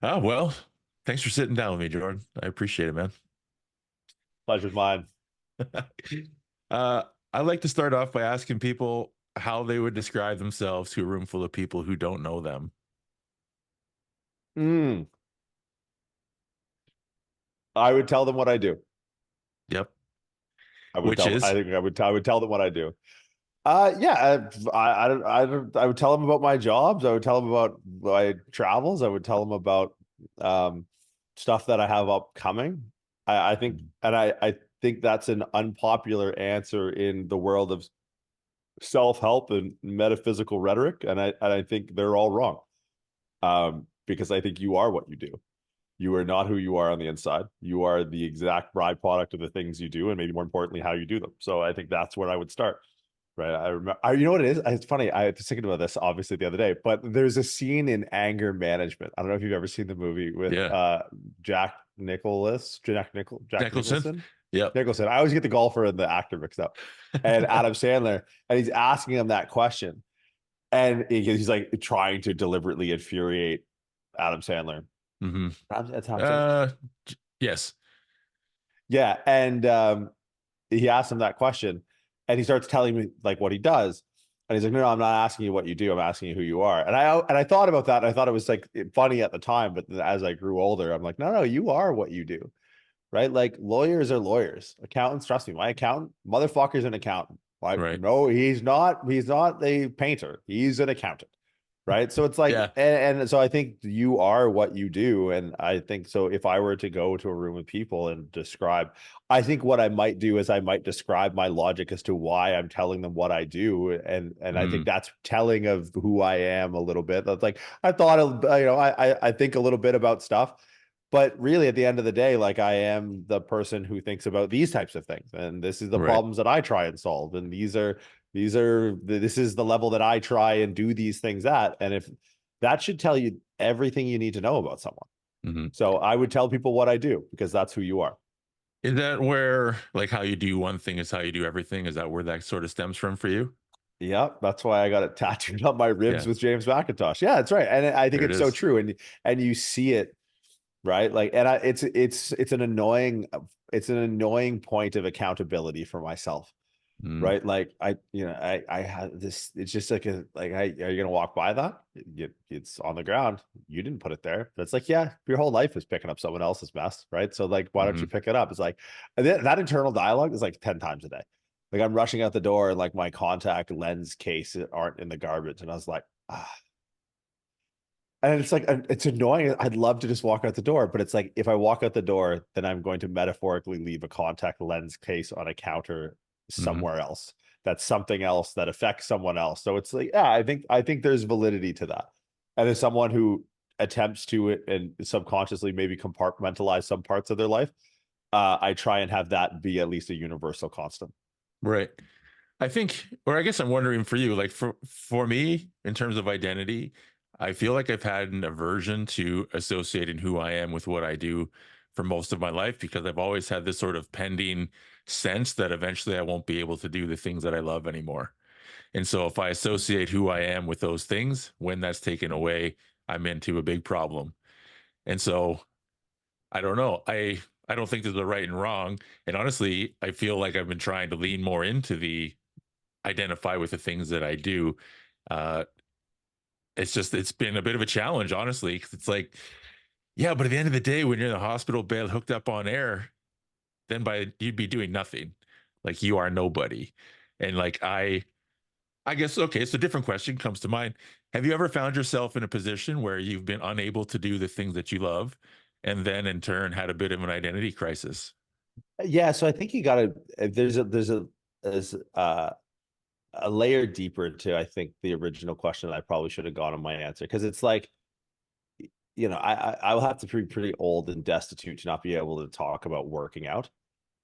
Oh, well, thanks for sitting down with me, Jordan. I appreciate it, man. Pleasure's mine. uh, I like to start off by asking people how they would describe themselves to a room full of people who don't know them. Mm, I would tell them what I do. Yep. I would Which tell. I is, think I would tell them what I do. Yeah. I would tell them about my jobs. I would tell them about my travels. I would tell them about um stuff that I have upcoming. I think, and I think that's an unpopular answer in the world of self-help and metaphysical rhetoric, and I think they're all wrong. Because I think you are what you do. You are not who you are on the inside. You are the exact byproduct of the things you do, and maybe more importantly, how you do them. So I think that's where I would start. Right. I remember, you know what it is? It's funny. I was thinking about this obviously the other day, but there's a scene in Anger Management. I don't know if you've ever seen the movie with yeah, Jack Nicholson. Nicholson. Yep. Nicholson. I always get the golfer and the actor mixed up. And Adam Sandler, and he's asking him that question. And he's like trying to deliberately infuriate Adam Sandler. hmm That's Adam Sandler. Uh, yes. Yeah. And he asked him that question, and he starts telling me like what he does. And he's like, no, I'm not asking you what you do. I'm asking you who you are. And I thought about that. And I thought it was like funny at the time, but as I grew older, I'm like, no, you are what you do. Right? Like lawyers are lawyers. Accountants, trust me, my accountant, motherfucker's an accountant. Like, Right. no, he's not a painter. He's an accountant. Right. So it's like, Yeah. and so I think you are what you do. And I think so. If I were to go to a room with people and describe, I think what I might do is I might describe my logic as to why I'm telling them what I do. And I think Mm, that's telling of who I am a little bit. That's like, I thought of, I think a little bit about stuff, but really at the end of the day, like I am the person who thinks about these types of things. And this is the right. problems that I try and solve. And this is the level that I try and do these things at. And if that should tell you everything you need to know about someone. hmm So I would tell people what I do because that's who you are. Is that where, like, how you do one thing is how you do everything? Is that where that sort of stems from for you? Yeah, that's why I got it tattooed on my ribs Yeah, with James McIntosh. Yeah, that's right. And I think there it it's so is. true. And you see it, right? Like, and it's an annoying point of accountability for myself. Mm, Right. Like I had this, it's just like are you going to walk by that? It's on the ground. You didn't put it there. That's like, yeah, your whole life is picking up someone else's mess. Right. So like, why don't you hmm pick it up? It's like that internal dialogue is like 10 times a day. Like I'm rushing out the door and like my contact lens case aren't in the garbage. And I was like, ah. And it's like, it's annoying. I'd love to just walk out the door, but it's like, if I walk out the door, then I'm going to metaphorically leave a contact lens case on a counter hmm somewhere else. That's something else that affects someone else. So it's like, yeah, I think there's validity to that. And as someone who attempts to and subconsciously maybe compartmentalize some parts of their life, I try and have that be at least a universal constant. Right. I think, or I guess I'm wondering for you, like for me, in terms of identity, I feel like I've had an aversion to associating who I am with what I do for most of my life because I've always had this sort of pending sense that eventually I won't be able to do the things that I love anymore. And so if I associate who I am with those things, when that's taken away, I'm into a big problem. And so I don't know. I don't think there's a right and wrong. And honestly, I feel like I've been trying to lean more into the identify with the things that I do. Uh, it's been a bit of a challenge, honestly, 'cause it's like, yeah, but at the end of the day, when you're in the hospital bed hooked up on air, then you'd be doing nothing. Like you are nobody. And like I guess okay, so a different question comes to mind. Have you ever found yourself in a position where you've been unable to do the things that you love, and then in turn had a bit of an identity crisis? Yeah, so I think you got to there's a layer deeper to I think the original question. I probably should have gone on my answer because it's like, I will have to be pretty old and destitute to not be able to talk about working out.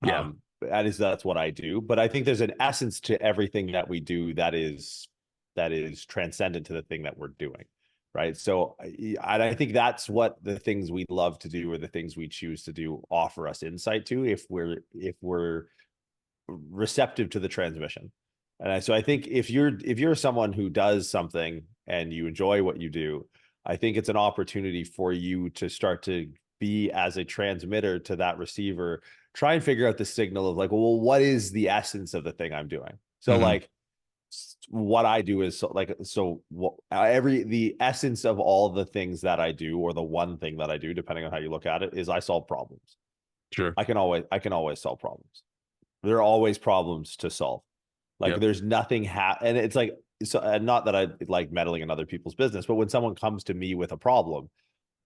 Yeah. That's what I do. But I think there's an essence to everything that we do that is transcendent to the thing that we're doing. Right. So I think that's what the things we love to do or the things we choose to do offer us insight to if we're receptive to the transmission. And so I think if you're someone who does something and you enjoy what you do, I think it's an opportunity for you to start to be as a transmitter to that receiver, try and figure out the signal of like, well, what is the essence of the thing I'm doing? So like what I do is the essence of all the things that I do, or the one thing that I do, depending on how you look at it, is I solve problems. Sure. I can always solve problems. There are always problems to solve. Like there's nothing and it's like, so, and not that I like meddling in other people's business, but when someone comes to me with a problem,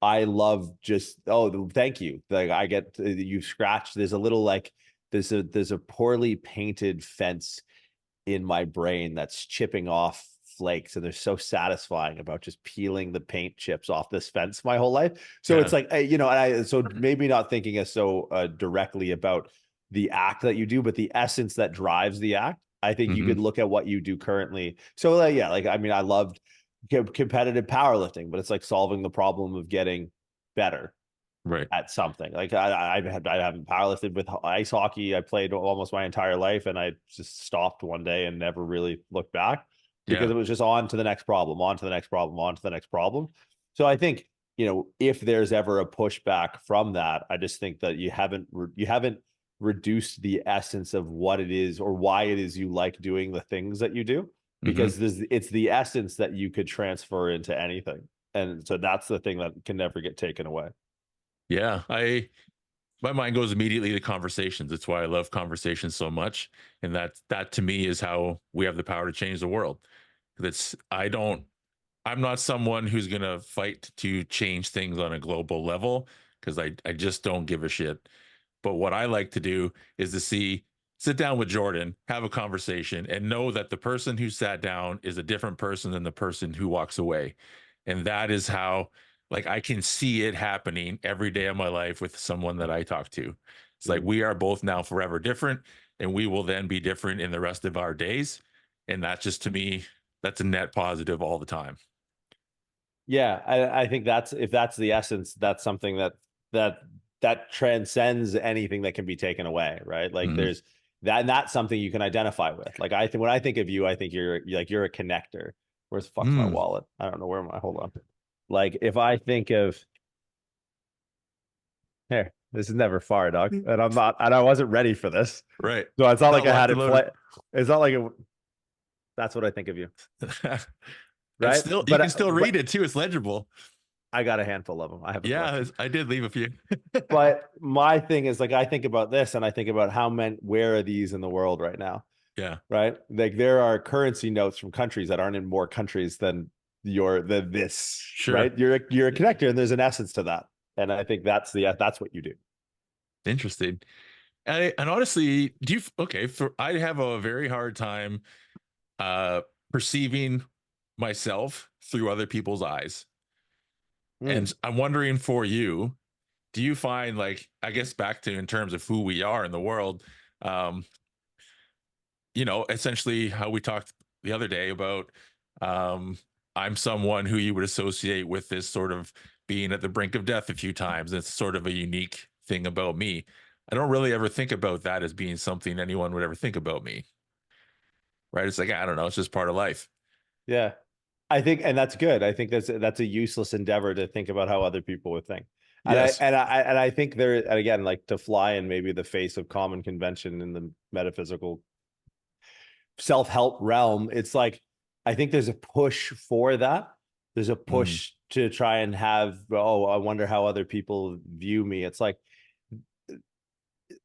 I love just, oh, thank you. Like I get, you've scratched, there's a little like, there's a poorly painted fence in my brain that's chipping off flakes, and they're so satisfying about just peeling the paint chips off this fence my whole life. So it's like, you know, so maybe not thinking as so directly about the act that you do, but the essence that drives the act. I think you could look at what you do currently. So like, I mean, I loved competitive powerlifting, but it's like solving the problem of getting better at something. Like I haven't powerlifted with ice hockey. I played almost my entire life, and I just stopped one day and never really looked back, because it was just on to the next problem, on to the next problem, on to the next problem. So I think, you know, if there's ever a pushback from that, I just think that you haven't reduced the essence of what it is or why it is you like doing the things that you do, because it's the essence that you could transfer into anything. And so that's the thing that can never get taken away. Yeah. My mind goes immediately to conversations. That's why I love conversations so much. And that to me is how we have the power to change the world. I'm not someone who's going to fight to change things on a global level, because I just don't give a shit. But what I like to do is to sit down with Jordan, have a conversation, and know that the person who sat down is a different person than the person who walks away. And that is how, like, I can see it happening every day of my life with someone that I talk to. It's like, we are both now forever different, and we will then be different in the rest of our days. And that just, to me, that's a net positive all the time. Yeah. I think if that's the essence, that's something that transcends anything that can be taken away. Right. Like there's that, and that's something you can identify with. Like when I think of you, I think you're a connector. Where's the fuck's my wallet? I don't know where hold on. Like if I think of, here, this is never far, dog. And I wasn't ready for this. Right. So it's not like I had it play. It's not like that's what I think of you. Right. You can still read it too. It's legible. I got a handful of them. I have. I did leave a few. But my thing is, like, I think about this, and I think about where are these in the world right now? Yeah. Right. Like there are currency notes from countries that aren't in more countries than this. Sure. Right. You're a connector, and there's an essence to that. And I think that's what you do. Interesting. And honestly, I have a very hard time perceiving myself through other people's eyes. And I'm wondering, for you, do you find, like, I guess back to in terms of who we are in the world, you know, essentially how we talked the other day about, I'm someone who you would associate with this sort of being at the brink of death a few times. It's sort of a unique thing about me. I don't really ever think about that as being something anyone would ever think about me. Right. It's like, I don't know. It's just part of life. Yeah. I think, and that's good. I think that's a useless endeavor to think about how other people would think. And yes. I think there, and again, like, to fly in maybe the face of common convention in the metaphysical self-help realm, it's like, I think there's a push for that. There's a push to try and have, I wonder how other people view me. It's like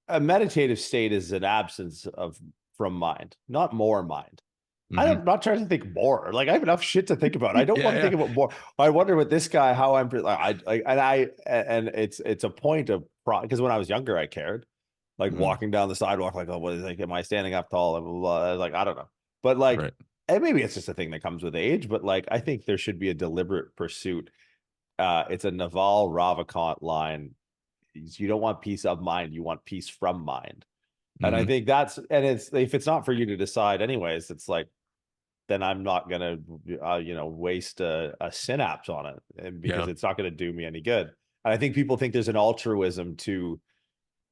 a meditative state is an absence from mind, not more mind. I'm not trying to think more. Like, I have enough shit to think about. I don't want to think about more. I wonder what this guy, how I'm and it's a point of because when I was younger, I cared, like walking down the sidewalk, like, oh, what is, like, am I standing up tall? Blah, blah, blah. Like, I don't know, but like, and maybe it's just a thing that comes with age, but like, I think there should be a deliberate pursuit. It's a Naval Ravikant line. You don't want peace of mind. You want peace from mind. And I think if it's not for you to decide anyways, it's like, then I'm not going to, waste a synapse on it, and because it's not going to do me any good. And I think people think there's an altruism to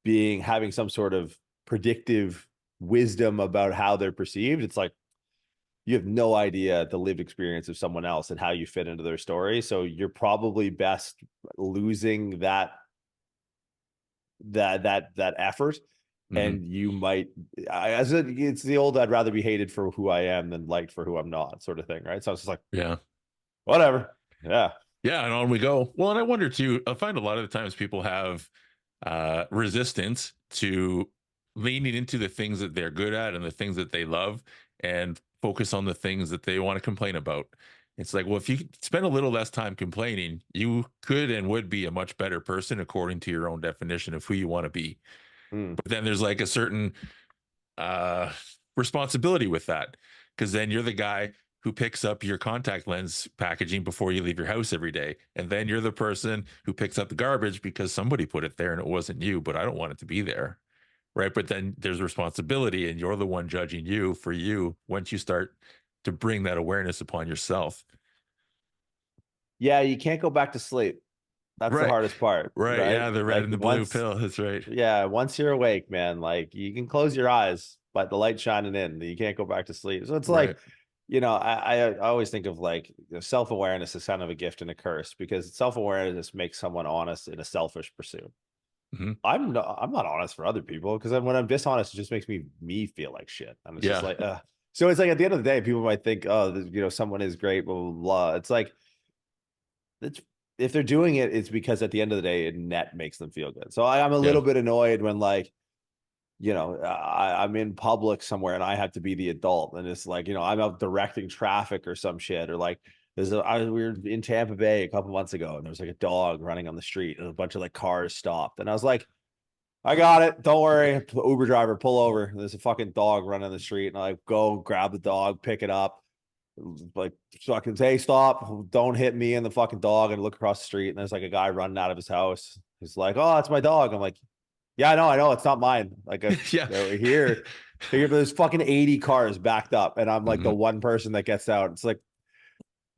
having some sort of predictive wisdom about how they're perceived. It's like, you have no idea the lived experience of someone else and how you fit into their story. So you're probably best losing that effort. Mhm. And you might, it's the old, I'd rather be hated for who I am than liked for who I'm not sort of thing, right? So it's just like, Yeah. whatever. Yeah. Yeah, and on we go. Well, and I wonder too, I find a lot of the times people have resistance to leaning into the things that they're good at and the things that they love and focus on the things that they want to complain about. It's like, well, if you spend a little less time complaining, you could and would be a much better person according to your own definition of who you want to be. Mm. But then there's like a certain uh responsibility with that, because then you're the guy who picks up your contact lens packaging before you leave your house every day, and then you're the person who picks up the garbage because somebody put it there and it wasn't you, but I don't want it to be there, right? But then there's responsibility, and you're the one judging you for you once you start to bring that awareness upon yourself. Yeah, you can't go back to sleep. That's the Right, hardest part, right, right? yeah, the red Like and the blue once, pill, that's right. yeah, once you're awake, man, like you can close your eyes, but the light's shining in. You can't go back to sleep. So it's Right. like, I always think of like self-awareness is kind of a gift and a curse, because self-awareness makes someone honest in a selfish pursuit. Hmm. I'm not honest for other people, because when I'm dishonest, it just makes me feel like shit. And it's just Yeah. like, so it's like at the end of the day, people might think, oh, someone is great, blah, blah, blah. It's like, it's, if they're doing it, it's because at the end of the day, it net makes them feel good. So I'm a Yeah. little bit annoyed when like, I'm in public somewhere and I have to be the adult, and it's like, I'm out directing traffic or some shit, or like we were in Tampa Bay a couple months ago and there was like a dog running on the street and a bunch of like cars stopped, and I was like, I got it, don't worry, Uber driver, pull over. There's a fucking dog running the street, and I like go grab the dog, pick it up, like fucking say stop, don't hit me and the fucking dog, and look across the street and there's like a guy running out of his house. He's like, oh, that's my dog. I'm like, yeah, I know, it's not mine. Like, Yeah. here, there's fucking 80 cars backed up, and I'm like the Hmm. one person that gets out. It's like,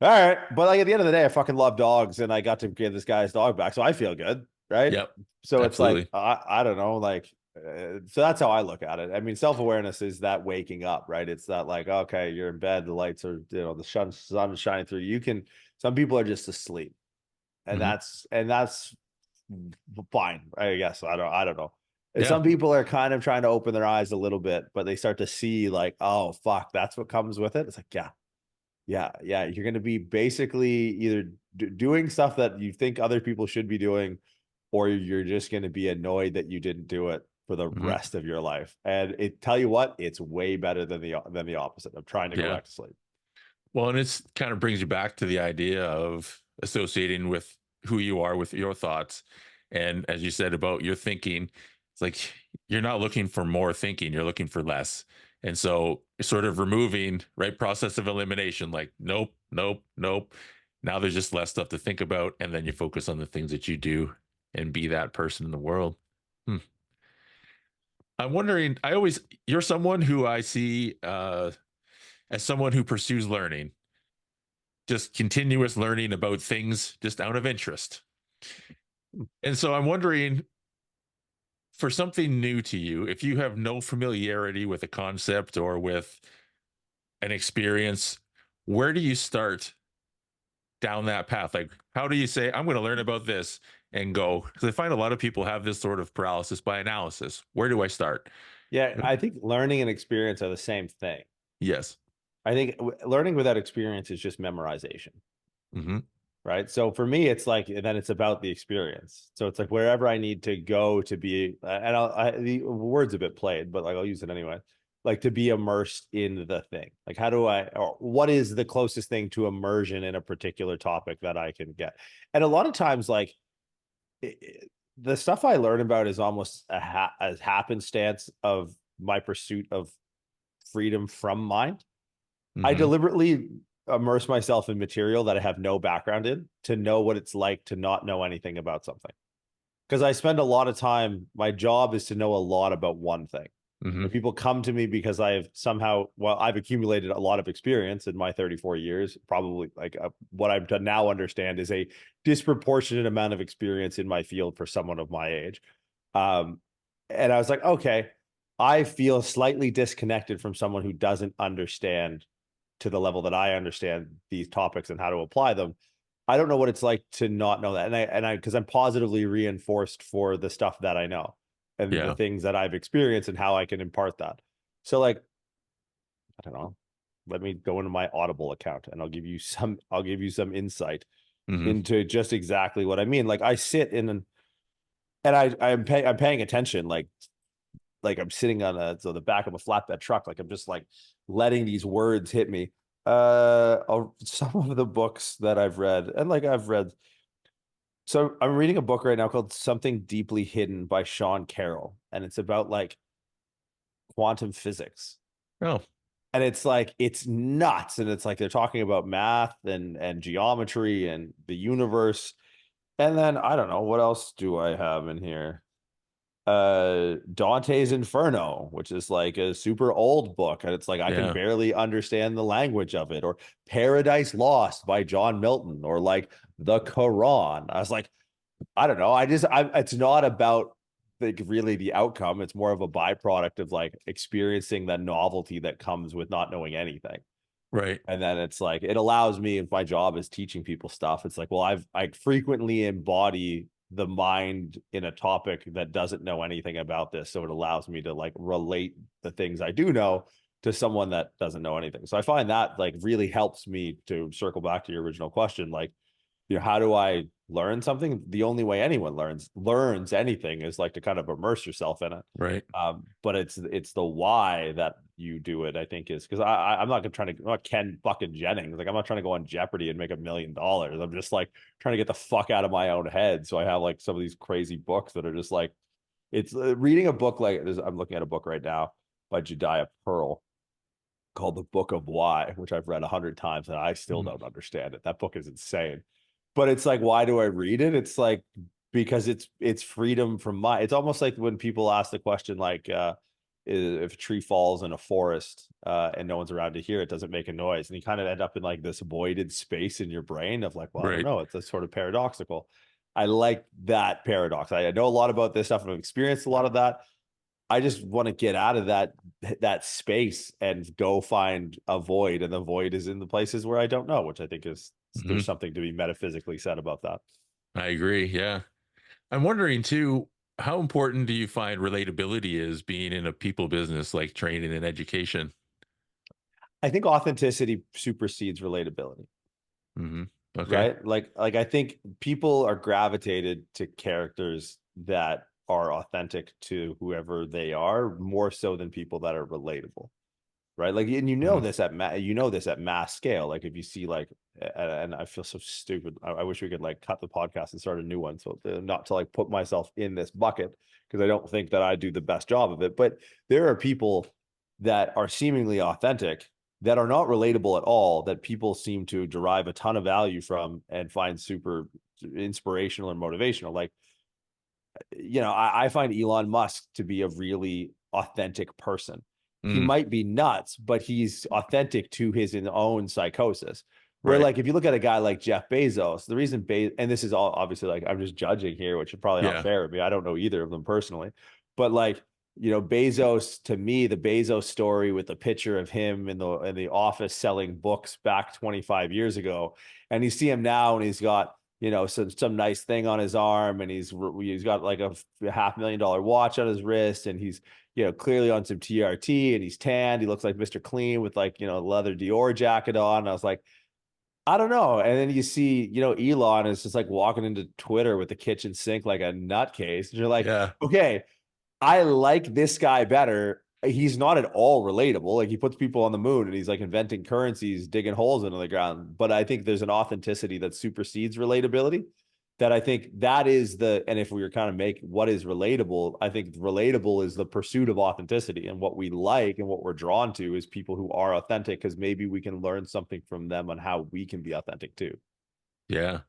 all right, but like at the end of the day, I fucking love dogs, and I got to give this guy's dog back, so I feel good, right? Yep. So it's like, Absolutely. I don't know, like, so that's how I look at it. I mean, self-awareness is that waking up, right? It's that like, okay, you're in bed, the lights are, the sun is shining through. Some people are just asleep, and Hmm. that's fine, I guess. I don't know. And Yeah. some people are kind of trying to open their eyes a little bit, but they start to see like, oh fuck, that's what comes with it. It's like, yeah. You're going to be basically either doing stuff that you think other people should be doing, or you're just going to be annoyed that you didn't do it for the Hmm. rest of your life. And tell you what, it's way better than the opposite of trying to go Yeah. back to sleep. Well, and it's kind of brings you back to the idea of associating with who you are with your thoughts. And as you said about your thinking, it's like you're not looking for more thinking, you're looking for less. And so sort of removing, right, process of elimination, like, nope, nope, nope. Now there's just less stuff to think about. And then you focus on the things that you do and be that person in the world. Hmm. I'm wondering, you're someone who I see as someone who pursues learning, just continuous learning about things just out of interest. And so I'm wondering, for something new to you, if you have no familiarity with a concept or with an experience, where do you start down that path? Like, how do you say, I'm going to learn about this and go? Because I find a lot of people have this sort of paralysis by analysis. Where do I start? Yeah, I think learning and experience are the same thing. Yes. I think learning without experience is just memorization. Hmm. Right. So for me, it's like, and then it's about the experience. So it's like wherever I need to go to be, and the word's a bit played, but like I'll use it anyway, like to be immersed in the thing. Like, or what is the closest thing to immersion in a particular topic that I can get? And a lot of times, like the stuff I learn about is almost a happenstance of my pursuit of freedom from mind. I Hmm. deliberately immerse myself in material that I have no background in to know what it's like to not know anything about something. Because I spend a lot of time, my job is to know a lot about one thing. Hmm. And people come to me because I've accumulated a lot of experience in my 34 years, probably like what I've to now understand is a disproportionate amount of experience in my field for someone of my age. Um, and I was like, okay, I feel slightly disconnected from someone who doesn't understand to the level that I understand these topics and how to apply them. I don't know what it's like to not know that. Because I'm positively reinforced for the stuff that I know and the Yeah. things that I've experienced and how I can impart that. So like, I don't know, let me go into my Audible account and I'll give you some insight Hmm. into just exactly what I mean. Like I sit in and I'm paying attention, like I'm sitting on the back of a flatbed truck, like I'm just like letting these words hit me. Some of the books that I've read, and like I've read, so I'm reading a book right now called Something Deeply Hidden by Sean Carroll, and it's about like quantum physics. Oh, And it's like it's nuts, and it's like they're talking about math and geometry and the universe. And then I don't know, what else do I have in here? Dante's Inferno, which is like a super old book, and it's like I can yeah. barely understand the language of it, or Paradise Lost by John Milton, or like the Quran. I was like, I don't know. It's not about like really the outcome. It's more of a byproduct of like experiencing the novelty that comes with not knowing anything. Right. And then it's like it allows me, if my job is teaching people stuff, it's like, well, I frequently embody the mind in a topic that doesn't know anything about this. So it allows me to like relate the things I do know to someone that doesn't know anything. So I find that like really helps me to circle back to your original question. Like, how do I learn something? The only way anyone learns anything is like to kind of immerse yourself in it. Right. But it's the why that you do it, I think, is because I'm not trying to, I'm not Ken fucking Jennings. Like I'm not trying to go on Jeopardy and make $1 million. I'm just like trying to get the fuck out of my own head. So I have like some of these crazy books that are just like, it's reading a book like this. I'm looking at a book right now by Jediah Pearl called The Book of Why, which I've read 100 times and I still Mhm. don't understand it. That book is insane. But it's like, why do I read it? It's like because it's freedom from my. It's almost like when people ask the question like, if a tree falls in a forest and no one's around to hear it, does it make a noise? And you kind of end up in like this voided space in your brain of like, well, I don't Right. know. It's a sort of paradoxical. I like that paradox. I know a lot about this stuff and I've experienced a lot of that. I just want to get out of that space and go find a void, and the void is in the places where I don't know, which I think is there's Hmm. something to be metaphysically said about that. I agree. Yeah. I'm wondering too, how important do you find relatability is being in a people business like training and education? I think authenticity supersedes relatability, Hmm. Okay. right? Like I think people are gravitated to characters that are authentic to whoever they are more so than people that are relatable. Right, like, and Hmm. this at mass scale. Like if you see like, and I feel so stupid. I wish we could like cut the podcast and start a new one, so not to like put myself in this bucket, because I don't think that I do the best job of it. But there are people that are seemingly authentic that are not relatable at all, that people seem to derive a ton of value from and find super inspirational and motivational. Like, I find Elon Musk to be a really authentic person. He Mm, might be nuts, but he's authentic to his own psychosis. Where, right. like, if you look at a guy like Jeff Bezos, the reason and this is all obviously like I'm just judging here, which is probably not Yeah. fair of me. I don't know either of them personally, but like, Bezos, to me, the Bezos story with the picture of him in the office selling books back 25 years ago, and you see him now, and he's got some nice thing on his arm, and he's got like a $500,000 watch on his wrist, and he's clearly on some TRT, and he's tanned. He looks like Mr. Clean with like leather Dior jacket on. And I was like, I don't know. And then you see Elon is just like walking into Twitter with the kitchen sink like a nutcase, and you're like, Yeah. okay, I like this guy better. He's not at all relatable. Like he puts people on the moon and he's like inventing currencies, digging holes into the ground. But I think there's an authenticity that supersedes relatability. That I think that is and if we were kind of make what is relatable, I think relatable is the pursuit of authenticity. And what we like and what we're drawn to is people who are authentic, because maybe we can learn something from them on how we can be authentic too. Yeah.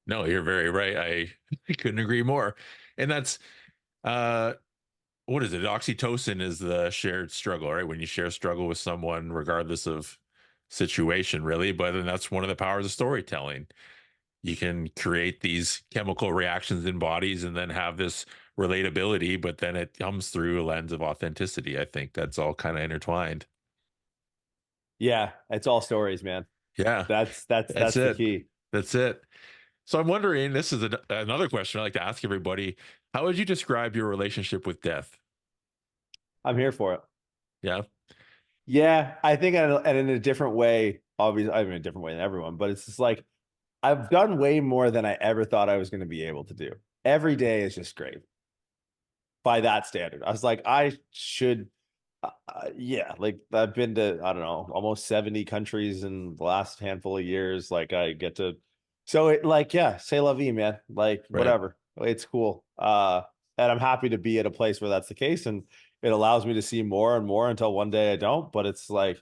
No, you're very right. I couldn't agree more. And that's uh what is it? Oxytocin is the shared struggle, right? When you share struggle with someone, regardless of situation, really. But then that's one of the powers of storytelling. You can create these chemical reactions in bodies and then have this relatability, but then it comes through a lens of authenticity. I think that's all kind of intertwined. Yeah, it's all stories, man. Yeah, that's That's the it. key. That's it. So I'm wondering, this is another question I like to ask everybody. How would you describe your relationship with death? I'm here for it. Yeah. Yeah, I think, and in a different way, obviously, I mean, a different way than everyone, but it's just like I've done way more than I ever thought I was going to be able to do. Every day is just great by that standard. I was like, I should, yeah, like I've been to, I don't know, almost 70 countries in the last handful of years. Like I get to, so it like, yeah, say la vie, man. Like Right. whatever, it's cool. And I'm happy to be at a place where that's the case, and it allows me to see more and more until one day I don't. But it's like,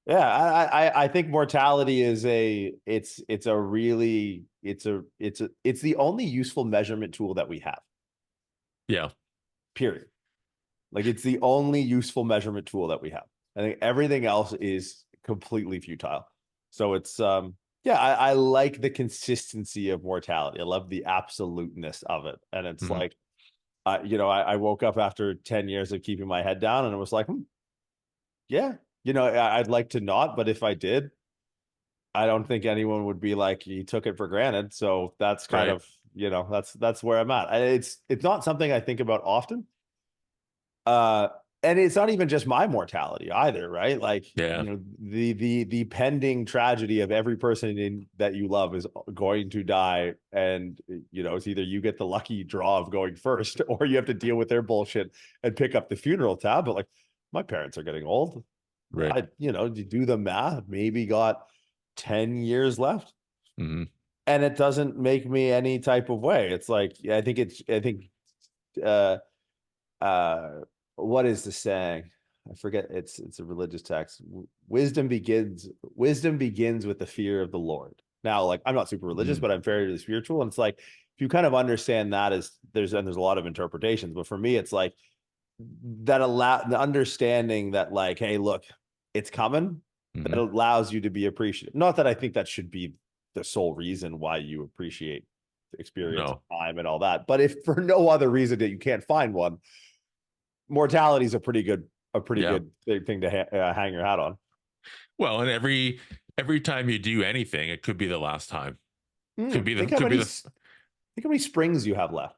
yeah, I think mortality is it's a really it's the only useful measurement tool that we have. Yeah. Period. Like it's the only useful measurement tool that we have. I think everything else is completely futile. So it's yeah, I like the consistency of mortality. I love the absoluteness of it. And it's Mhm. like I woke up after 10 years of keeping my head down and it was like, yeah, I'd like to not, but if I did, I don't think anyone would be like he took it for granted. So that's kind Right. of, that's where I'm at. It's not something I think about often. Uh, and it's not even just my mortality either, right? Like, Yeah. the pending tragedy of every person that you love is going to die, and it's either you get the lucky draw of going first, or you have to deal with their bullshit and pick up the funeral tab. But like, my parents are getting old. Right. You do the math, maybe got 10 years left, Hmm. and it doesn't make me any type of way. It's like, I think uh uh what is the saying? I forget. It's a religious text. Wisdom begins with the fear of the Lord. Now, like, I'm not super religious, Mm. but I'm fairly spiritual, and it's like if you kind of understand that, as there's a lot of interpretations, but for me it's like the understanding that, like, hey, look, it's coming, that Hmm. allows you to be appreciative. Not that I think that should be the sole reason why you appreciate the experience of No. time and all that, but if for no other reason that you can't find one, mortality is a pretty good Yeah. thing to hang your hat on. Well, and every time you do anything, it could be the last time. Could be the Think how could be many the think how many springs you have left.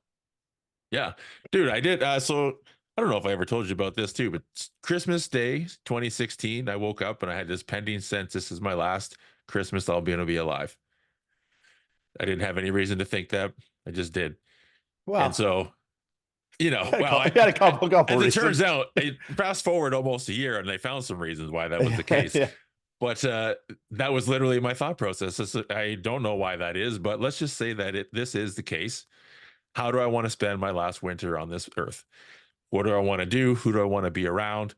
Yeah. Dude, I did so I don't know if I ever told you about this too, but Christmas Day 2016, I woke up and I had this pending sense this is my last Christmas I'll be gonna be alive. I didn't have any reason to think that. I just did. And Well, so, well, I had a couple as it turns reasons. out, fast forward almost a year and they found some reasons why that was the case. Yeah. But that was literally my thought process. I don't know why that is, but let's just say that this is the case. How do I want to spend my last winter on this earth? What do I want to do? Who do I want to be around?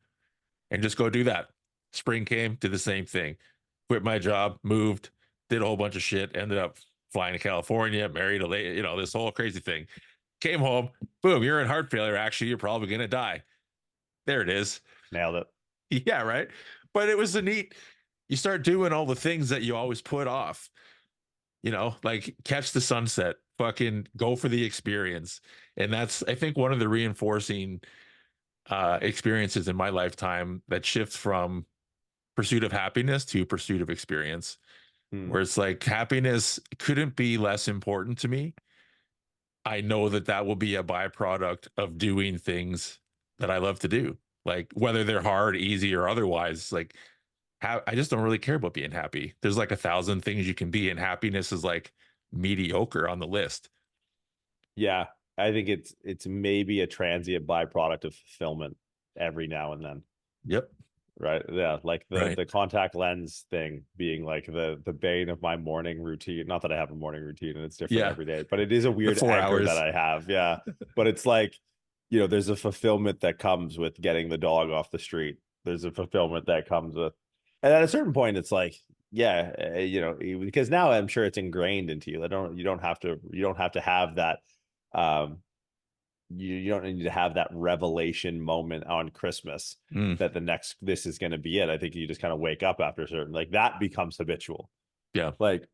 And just go do that. Spring came, did the same thing. Quit my job, moved, did a whole bunch of shit, ended up flying to California, married a lady, this whole crazy thing. Came home, boom, you're in heart failure. Actually, you're probably going to die. There it is. Nailed it. Yeah, right. But it was a neat, you start doing all the things that you always put off, like catch the sunset, fucking go for the experience. And that's, I think, one of the reinforcing experiences in my lifetime that shifts from pursuit of happiness to pursuit of experience, Hmm. where it's like happiness couldn't be less important to me. I know that that will be a byproduct of doing things that I love to do, like whether they're hard, easy, or otherwise. Like, I just don't really care about being happy. There's like 1,000 things you can be, and happiness is like mediocre on the list. Yeah, I think it's maybe a transient byproduct of fulfillment every now and then. Yep. Right. Yeah. Like the Right. the contact lens thing being like the bane of my morning routine. Not that I have a morning routine and it's different Yeah. every day, but it is a The weird four anchor that hours. I have. Yeah. But it's like, there's a fulfillment that comes with getting the dog off the street. There's a fulfillment that comes with, and at a certain point, it's like, yeah, because now I'm sure it's ingrained into you. You don't have to have that. Um, you don't need to have that revelation moment on Christmas Mm, that this is going to be it. I think you just kind of wake up after a certain, like, that becomes habitual. yeah. Like,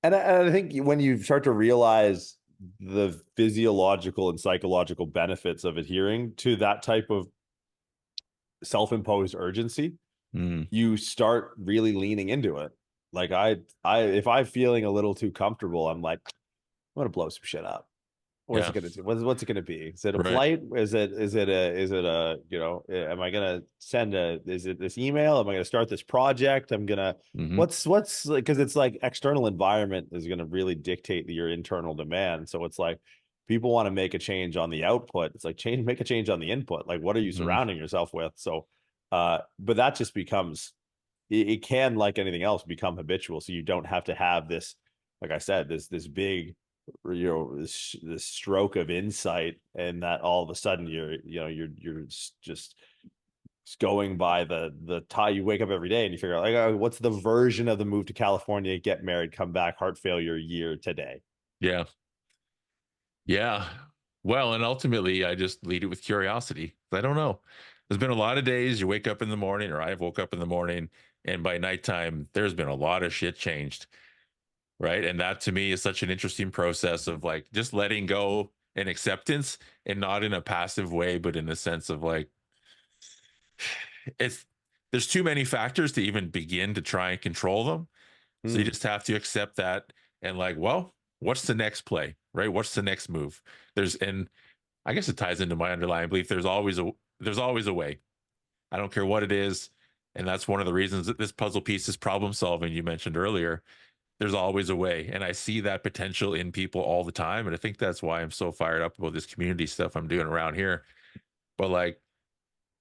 and I think when you start to realize the physiological and psychological benefits of adhering to that type of self-imposed urgency, Mm. you start really leaning into it. Like if I'm feeling a little too comfortable, I'm like, I'm gonna blow some shit up. What's Yeah. it gonna do? What's it gonna be? Is it a Right. flight? Is it a you know? Am I gonna send a? Is it this email? Am I gonna start this project? I'm gonna. Hmm. What's because it's like external environment is gonna really dictate your internal demand. So it's like people want to make a change on the output. It's like make a change on the input. Like what are you Hmm. surrounding yourself with? So, but that just becomes it can, like anything else, become habitual. So you don't have to have this, like I said, this big, this stroke of insight, and that all of a sudden you're just going by the time you wake up every day and you figure out like, oh, what's the version of the move to California, get married, come back, heart failure year today. Yeah. Yeah. Well, and ultimately, I just lead it with curiosity. I don't know. There's been a lot of days you wake up in the morning, or I've woke up in the morning, and by nighttime, there's been a lot of shit changed. Right. And that to me is such an interesting process of like just letting go and acceptance, and not in a passive way, but in the sense of like, it's, there's too many factors to even begin to try and control them. So you Hmm. just have to accept that and like, well, what's the next play? Right? What's the next move? And I guess it ties into my underlying belief. There's always a way. I don't care what it is. And that's one of the reasons that this puzzle piece is problem solving you mentioned earlier. There's always a way. And I see that potential in people all the time. And I think that's why I'm so fired up about this community stuff I'm doing around here. But like,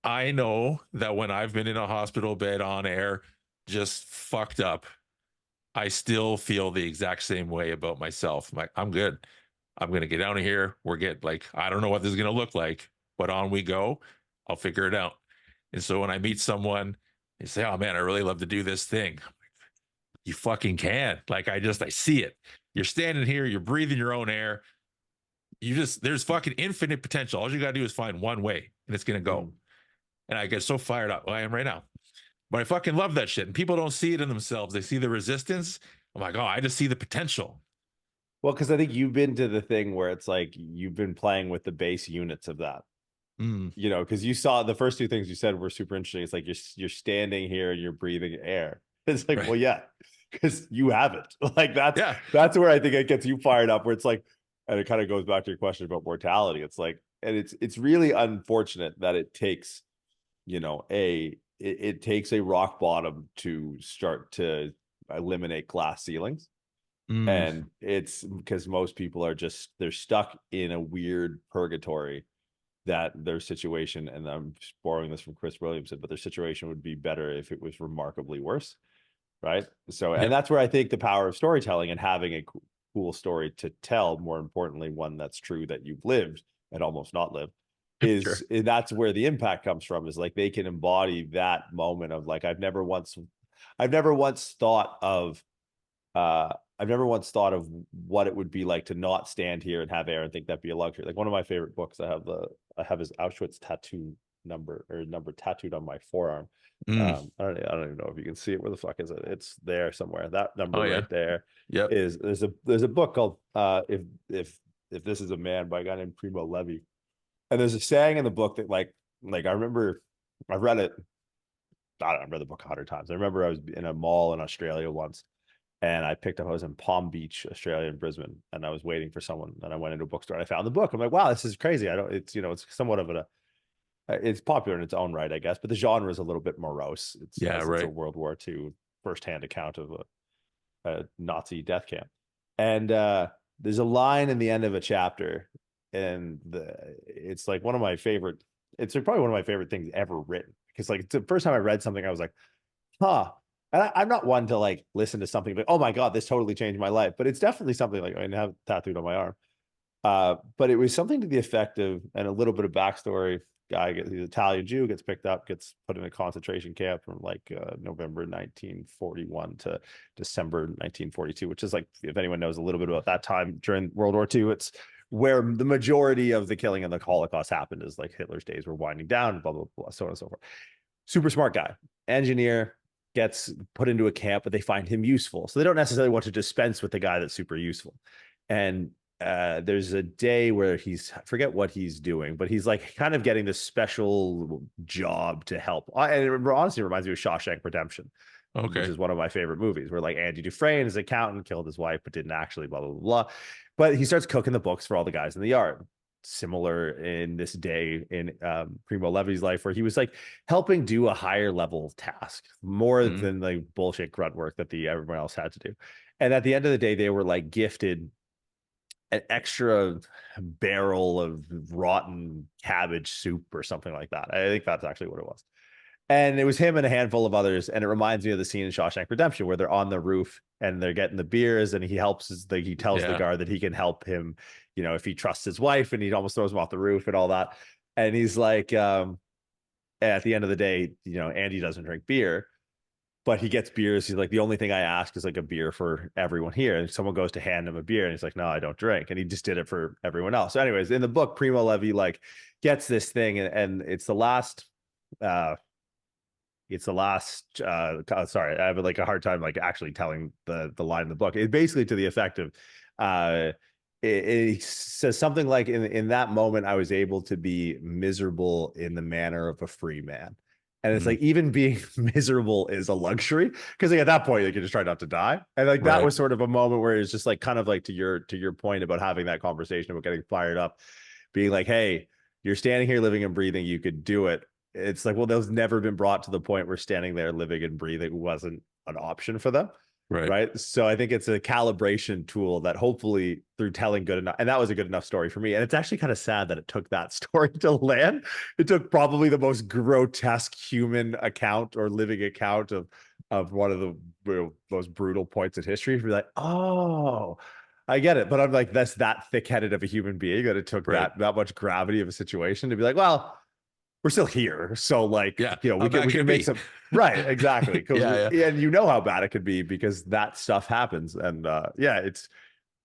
I know that when I've been in a hospital bed on air, just fucked up, I still feel the exact same way about myself. I'm like, I'm good. I'm going to get out of here. Like, I don't know what this is going to look like, but on we go. I'll figure it out. And so when I meet someone, they say, oh man, I really love to do this thing. You fucking can. Like, I see it. You're standing here, you're breathing your own air. There's fucking infinite potential. All you got to do is find one way and it's going to go. Hmm. And I get so fired up. I am right now. But I fucking love that shit. And people don't see it in themselves. They see the resistance. I'm like, oh, I just see the potential. Well, because I think you've been to the thing where it's like you've been playing with the base units of that. Mm, Because you saw the first two things you said were super interesting. It's like you're standing here and you're breathing air. It's like, right. well, yeah, because you have it. Like Yeah. that's where I think it gets you fired up. Where it's like, and it kind of goes back to your question about mortality. It's like, and it's really unfortunate that it takes, it takes a rock bottom to start to eliminate glass ceilings. Mm, And it's because most people they're stuck in a weird purgatory, that their situation, and I'm borrowing this from Chris Williamson, but their situation would be better if it was remarkably worse. Right. So, and yep. that's where I think the power of storytelling and having a cool story to tell, more importantly, one that's true that you've lived and almost not lived, Sure. that's where the impact comes from, is like they can embody that moment of like, I've never once thought of, I've never once thought of what it would be like to not stand here and have air and think that'd be a luxury. Like one of my favorite books, I have his Auschwitz number tattooed on my forearm. Mm. I don't even know if you can see it. Where the fuck is it? It's there somewhere. That number Oh yeah. right there Yep. is there's a book called if this is a man, by a guy named Primo Levi. And there's a saying in the book that like I remember I read it. I read the book 100 times. I remember I was in a mall in Australia once, and I was in Palm Beach, Australia, in Brisbane, and I was waiting for someone. And I went into a bookstore and I found the book. I'm like, wow, this is crazy. I don't. It's somewhat of it's popular in its own right, I guess, but the genre is a little bit morose. Yeah. It's a Right. World War II firsthand account of a Nazi death camp. And there's a line in the end of a chapter, and it's like one of my favorite. It's probably one of my favorite things ever written, because like it's the first time I read something, I was like, huh. And I'm not one to like listen to something like, oh my God, this totally changed my life. But it's definitely something like I have tattooed on my arm. But it was something to the effect of, and a little bit of backstory. He's an Italian Jew, gets picked up, gets put in a concentration camp from like November 1941 to December 1942, which is like, if anyone knows a little bit about that time during World War II, it's where the majority of the killing and the Holocaust happened. Is like Hitler's days were winding down, blah, blah, blah, so on and so forth. Super smart guy, engineer, gets put into a camp, but they find him useful. So they don't necessarily want to dispense with the guy that's super useful. And there's a day where I forget what he's doing, but he's like kind of getting this special job to help. And it honestly reminds me of Shawshank Redemption, which Okay. is one of my favorite movies, where like Andy Dufresne is an accountant, killed his wife, but didn't actually, blah, blah, blah, blah. But he starts cooking the books for all the guys in the yard. Similar in this day in Primo Levi's life, where he was like helping do a higher level task, more than like bullshit grunt work that everyone else had to do. And at the end of the day, they were like gifted an extra barrel of rotten cabbage soup or something like that. I think that's actually what it was. And it was him and a handful of others. And it reminds me of the scene in Shawshank Redemption where they're on the roof and they're getting the beers, and he tells the guard that he can help him, if he trusts his wife, and he almost throws him off the roof and all that. And he's like, at the end of the day, Andy doesn't drink beer, but he gets beers. He's like, the only thing I ask is like a beer for everyone here. And someone goes to hand him a beer, and he's like, no, I don't drink. And he just did it for everyone else. So anyways, in the book, Primo Levi like gets this thing, and it's the last, sorry, I have like a hard time like actually telling the line in the book. It's basically to the effect of, it says something like, in that moment, I was able to be miserable in the manner of a free man. And it's like, even being miserable is a luxury, because like at that point, like, you just try not to die. And like that was sort of a moment where it's just like kind of like to your point about having that conversation about getting fired up, being like, hey, you're standing here living and breathing, you could do it. It's like, well, those never been brought to the point where standing there living and breathing wasn't an option for them. Right. So I think it's a calibration tool that hopefully through telling good enough, and that was a good enough story for me. And it's actually kind of sad that it took that story to land. It took probably the most grotesque human account or living account of one of the most brutal points in history to be like, oh, I get it. But I'm like, that's that thick-headed of a human being that it took that much gravity of a situation to be like, well, we're still here. So like, we can make some, right. Exactly. And you know how bad it could be because that stuff happens. And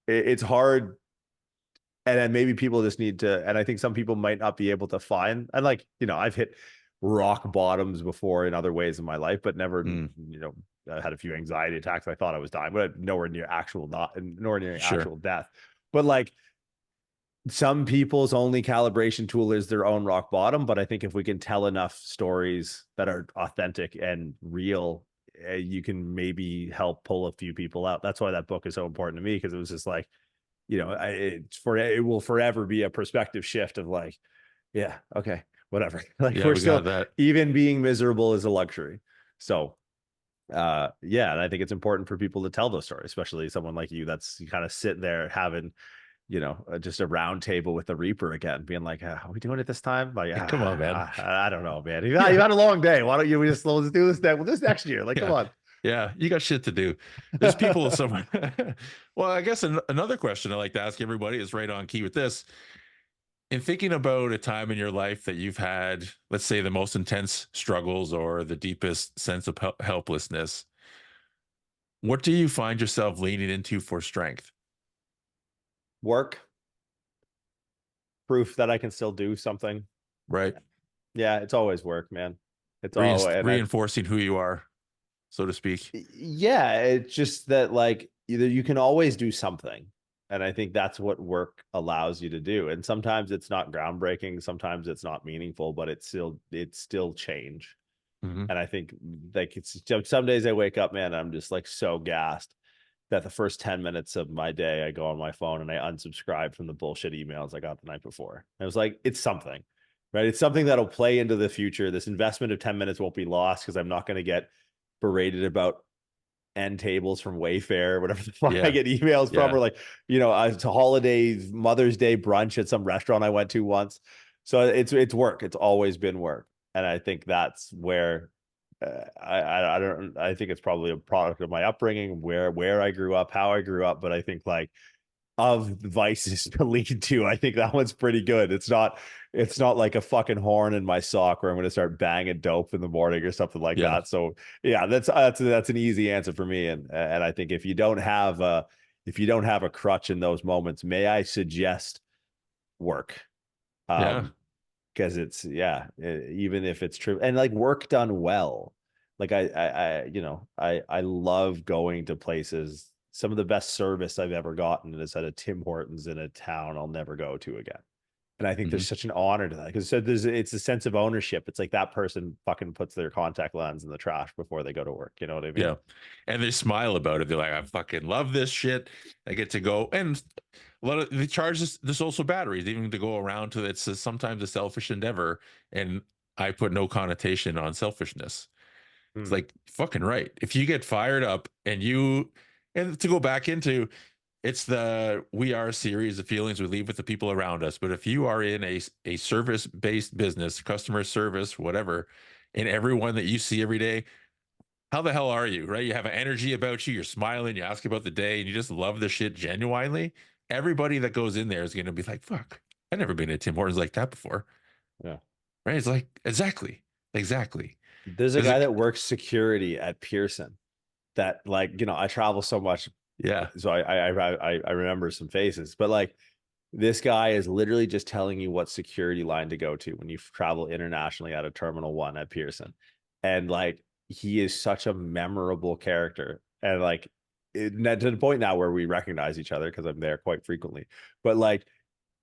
it's hard. And then maybe people just need to, and I think some people might not be able to find, and like, I've hit rock bottoms before in other ways in my life, but never, I had a few anxiety attacks. I thought I was dying, but nowhere near actual death. But like, some people's only calibration tool is their own rock bottom. But I think if we can tell enough stories that are authentic and real, you can maybe help pull a few people out. That's why that book is so important to me, because it was just like, it will forever be a perspective shift of like, yeah, okay, whatever. Like we're still, even being miserable is a luxury. So and I think it's important for people to tell those stories, especially someone like you that's kind of sitting there having just a round table with the Reaper again, being like, are we doing it this time? Like, come on, man. I don't know, man. You had a long day. Why don't you just let's do this next year? Like, come on. Yeah, you got shit to do. There's people somewhere. Well, I guess another question I like to ask everybody is right on key with this. In thinking about a time in your life that you've had, let's say, the most intense struggles or the deepest sense of helplessness, what do you find yourself leaning into for strength? Work, proof that I can still do something. Right. Yeah, it's always work, man. It's always reinforcing who you are, so to speak. Yeah, it's just that like either you can always do something, and I think that's what work allows you to do. And sometimes it's not groundbreaking, sometimes it's not meaningful, but it's still change. And I think like it's some days I wake up, man, I'm just like so gassed that the first 10 minutes of my day, I go on my phone and I unsubscribe from the bullshit emails I got the night before. And I was like, it's something, right? It's something that'll play into the future. This investment of 10 minutes won't be lost because I'm not going to get berated about end tables from Wayfair, whatever the fuck I get emails from, or like, it's a holidays, Mother's Day brunch at some restaurant I went to once. So it's work. It's always been work. And I think that's where I think it's probably a product of my upbringing, where I grew up, how I grew up. But I think like of vices to lead to, I think that one's pretty good. It's not like a fucking horn in my sock where I'm going to start banging dope in the morning or something like that. So yeah, that's an easy answer for me. And I think if you don't have a crutch in those moments, may I suggest work? Because it's even if it's true, and like work done well, like I love going to places some of the best service I've ever gotten is at a Tim Hortons in a town I'll never go to again. And I think Mhm. there's such an honor to that, because it's a sense of ownership. It's like that person fucking puts their contact lens in the trash before they go to work. You know what I mean? Yeah. And they smile about it. They're like, I fucking love this shit. I get to go. And a lot of they charge the social batteries, even to go around to it's sometimes a selfish endeavor. And I put no connotation on selfishness. It's Hmm. like fucking right. If you get fired up and to go back into it's the we are a series of feelings we leave with the people around us. But if you are in a service based business, customer service, whatever, and everyone that you see every day, how the hell are you? Right? You have an energy about you. You're smiling. You ask about the day, and you just love the shit genuinely. Everybody that goes in there is going to be like, "Fuck, I've never been to Tim Hortons like that before." Yeah. Right? It's like exactly. There's a guy that works security at Pearson that, like, I travel so much, Yeah, so I remember some faces, but like this guy is literally just telling you what security line to go to when you travel internationally out of Terminal 1 at Pearson. And like he is such a memorable character. And like to the point now where we recognize each other because I'm there quite frequently. But like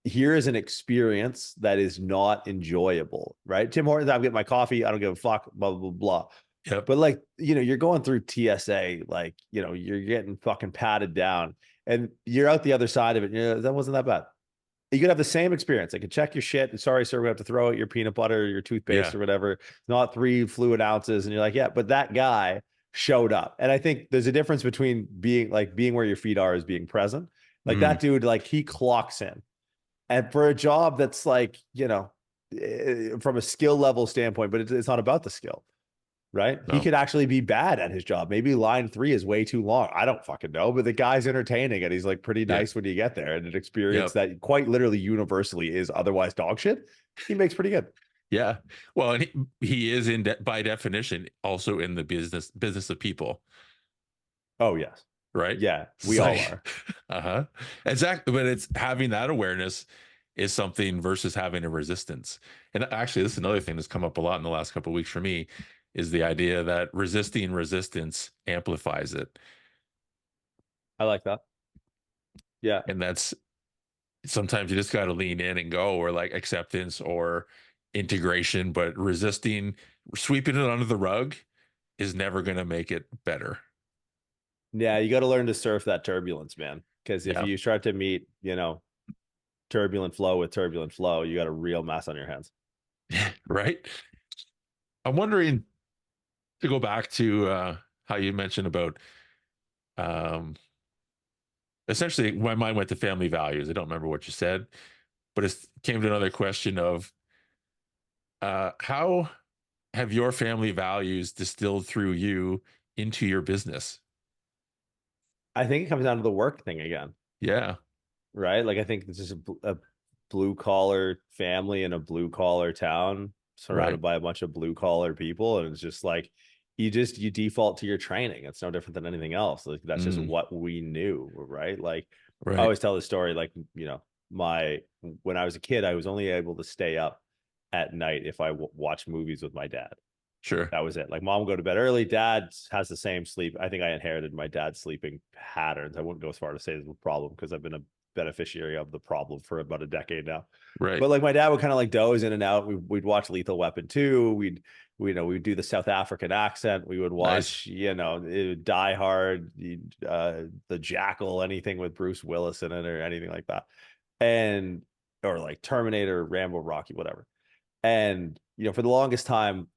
here is an experience that is not enjoyable, right? Tim Hortons, I'm getting my coffee, I don't give a fuck, blah, blah, blah. yep, But like, you're going through TSA, like, you're getting fucking patted down and you're out the other side of it. That wasn't that bad. You could have the same experience. I could check your shit. Sorry, sir, we have to throw out your peanut butter, or your toothpaste, yeah, or whatever. Not 3 fluid ounces. And you're like, yeah, but that guy showed up. And I think there's a difference between being where your feet are is being present. Like mm, that dude, like he clocks in. And for a job that's like, from a skill level standpoint, but it's not about the skill, right? He no, could actually be bad at his job. Maybe line 3 is way too long. I don't fucking know, but the guy's entertaining and he's like pretty yeah, nice when you get there. And an experience yep, that quite literally universally is otherwise dog shit, he makes pretty good. yeah. Well, and he is by definition also in the business of people, Oh, yes. right? Yeah, It's we all like, are. uh-huh, exactly. But it's having that awareness is something versus having a resistance. And actually, this is another thing that's come up a lot in the last couple of weeks for me is the idea that resisting resistance amplifies it. I like that. Yeah. And that's sometimes you just got to lean in and go, or like acceptance or integration, but resisting, sweeping it under the rug is never going to make it better. Yeah, you got to learn to surf that turbulence, man. Because if Yeah. you start to meet, turbulent flow with turbulent flow, you got a real mess on your hands. Right. I'm wondering to go back to how you mentioned about um, essentially my mind went to family values. I don't remember what you said, but it came to another question of how have your family values distilled through you into your business? I think it comes down to the work thing again. Yeah. Right? Like I think this is a blue collar family in a blue collar town Right. surrounded by a bunch of blue collar people. And it's just like you default to your training. It's no different than anything else. Like that's just Mm, what we knew, right? Like I right. always tell the story, like, my when I was a kid, I was only able to stay up at night if I watched movies with my dad. Sure. That was it. Like mom would go to bed early. Dad has the same sleep. I think I inherited my dad's sleeping patterns. I wouldn't go as far to say it's a problem because I've been a beneficiary of the problem for about a decade now. Right. But like my dad would kind of like doze in and out. We'd watch Lethal Weapon 2. We'd do the South African accent. We would Nice. watch, Die Hard, The Jackal, anything with Bruce Willis in it or anything like that. And or like Terminator, Rambo, Rocky, whatever. And for the longest time,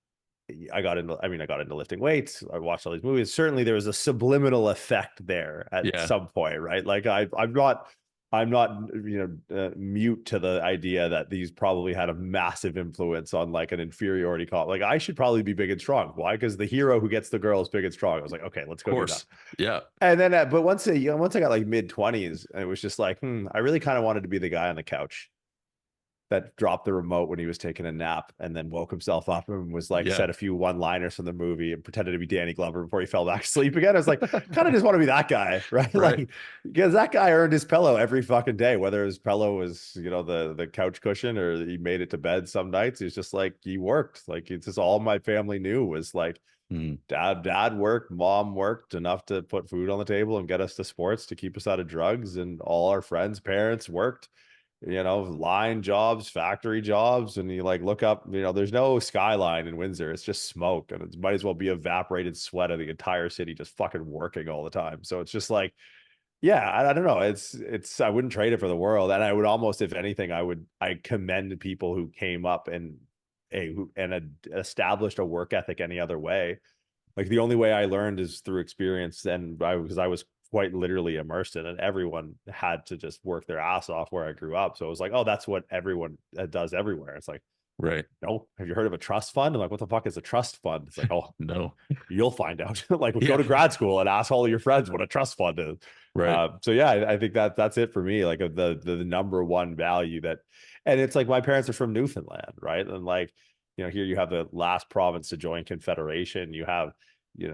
I got into lifting weights. I watched all these movies. Certainly there was a subliminal effect there at Yeah. some point, right? Like I'm not mute to the idea that these probably had a massive influence on like an inferiority complex. Like I should probably be big and strong. Why? Because the hero who gets the girl is big and strong. I was like, okay, let's Of go do that. course. Yeah. And then, but once I got like mid-20s, it was just like, I really kind of wanted to be the guy on the couch that dropped the remote when he was taking a nap and then woke himself up and was like Yeah. said a few one-liners from the movie and pretended to be Danny Glover before he fell back asleep again. I was like, kind of just want to be that guy, right? Right. Like, because that guy earned his pillow every fucking day, whether his pillow was, the couch cushion or he made it to bed some nights. It's just like he worked. Like it's just all my family knew was like Mm. Dad worked, mom worked enough to put food on the table and get us to sports to keep us out of drugs. And all our friends' parents worked, line jobs, factory jobs. And you like look up, there's no skyline in Windsor. It's just smoke. And it might as well be evaporated sweat of the entire city just fucking working all the time. So it's just like, yeah, I don't know. I wouldn't trade it for the world. And I would almost, if anything, I commend people who came up and had established a work ethic any other way. Like the only way I learned is through experience, and because I was quite literally immersed in it. Everyone had to just work their ass off where I grew up. So it was like, oh, that's what everyone does everywhere. It's like, Right. no, have you heard of a trust fund? I'm like, what the fuck is a trust fund? It's like, oh, No. you'll find out. Like, Yeah. go to grad school and ask all of your friends what a trust fund is. Right. So yeah, I think that's it for me. Like the number one value that, and it's like my parents are from Newfoundland, right? And like, here you have the last province to join Confederation. You have, I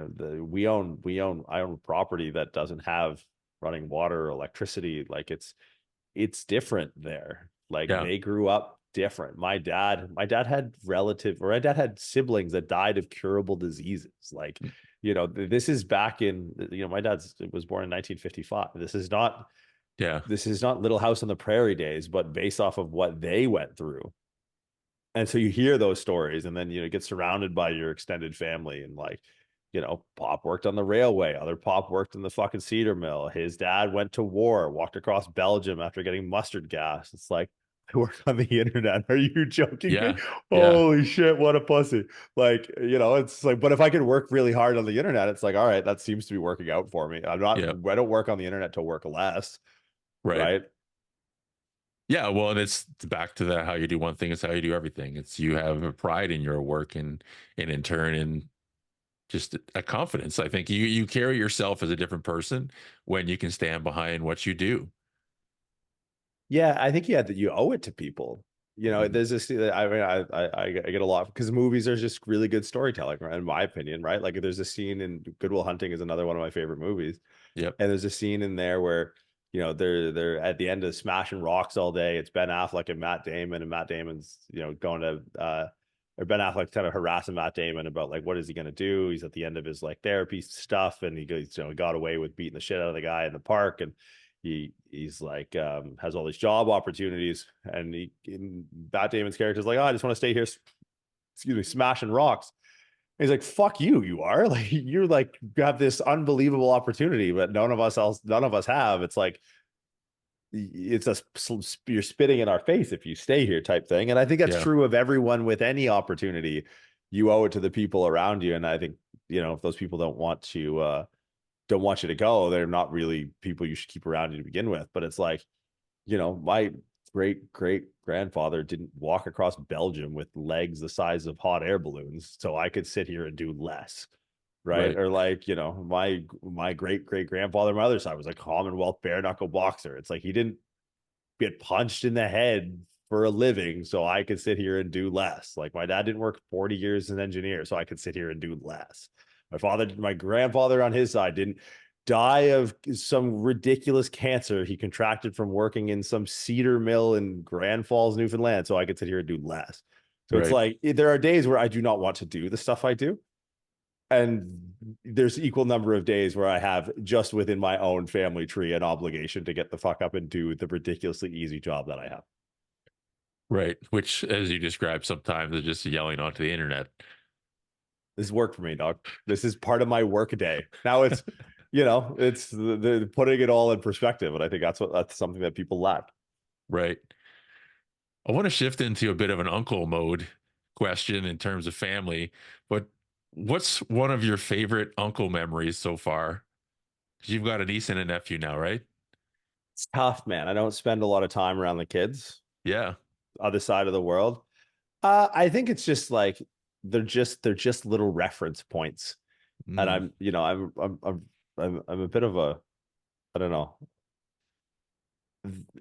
own property that doesn't have running water or electricity. Like it's different there. Like Yeah. they grew up different. My dad had siblings that died of curable diseases. Like, this is back in, my dad was born in 1955. This is not Little House on the Prairie days, but based off of what they went through. And so you hear those stories, and then, get surrounded by your extended family, and like, Pop worked on the railway. Other Pop worked in the fucking cedar mill. His dad went to war, walked across Belgium after getting mustard gas. It's like, I work on the internet. Are you joking Yeah. me? Yeah. Holy shit, what a pussy. Like, it's like, but if I could work really hard on the internet, it's like, all right, that seems to be working out for me. I don't work on the internet to work less. Right. Yeah, well, and it's back to that, how you do one thing is how you do everything. It's you have a pride in your work, and in turn, and just a confidence. I think you carry yourself as a different person when you can stand behind what you do. Yeah, I think that you owe it to people. There's this. I mean, I get a lot because movies are just really good storytelling, in my opinion, right? Like there's a scene in Good Will Hunting is another one of my favorite movies. Yep. And there's a scene in there where they're at the end of smashing rocks all day. It's Ben Affleck and Matt Damon, and Matt Damon's going to or Ben Affleck kind of harassing Matt Damon about like what is he going to do. He's at the end of his like therapy stuff, and he goes got away with beating the shit out of the guy in the park, and he's like has all these job opportunities, and Matt Damon's character is like, oh, I just want to stay here, smashing rocks. He's like, fuck you, you are like, you're like, you have this unbelievable opportunity, but none of us have. It's like, you're spitting in our face if you stay here type thing. And I think that's true of everyone with any opportunity. You owe it to the people around you. And I think, if those people don't want you to go, they're not really people you should keep around you to begin with. But it's like, my great grandfather didn't walk across Belgium with legs the size of hot air balloons so I could sit here and do less, right? Or like, my great grandfather on my other side was a Commonwealth bare knuckle boxer. It's like he didn't get punched in the head for a living so I could sit here and do less. Like my dad didn't work 40 years as an engineer so I could sit here and do less. My grandfather on his side didn't die of some ridiculous cancer he contracted from working in some cedar mill in Grand Falls, Newfoundland, so I could sit here and do less. So it's like there are days where I do not want to do the stuff I do, and there's equal number of days where I have just within my own family tree an obligation to get the fuck up and do the ridiculously easy job that I have. Right, which, as you described, sometimes is just yelling onto the internet. This is work for me, dog. This is part of my work day. Now it's it's the putting it all in perspective. And I think that's something that people lack. Right. I want to shift into a bit of an uncle mode question in terms of family, but what's one of your favorite uncle memories so far? Because you've got a niece and a nephew now, right? It's tough, man. I don't spend a lot of time around the kids. Yeah. Other side of the world. I think it's just like they're just little reference points. And I'm a bit of a, I don't know.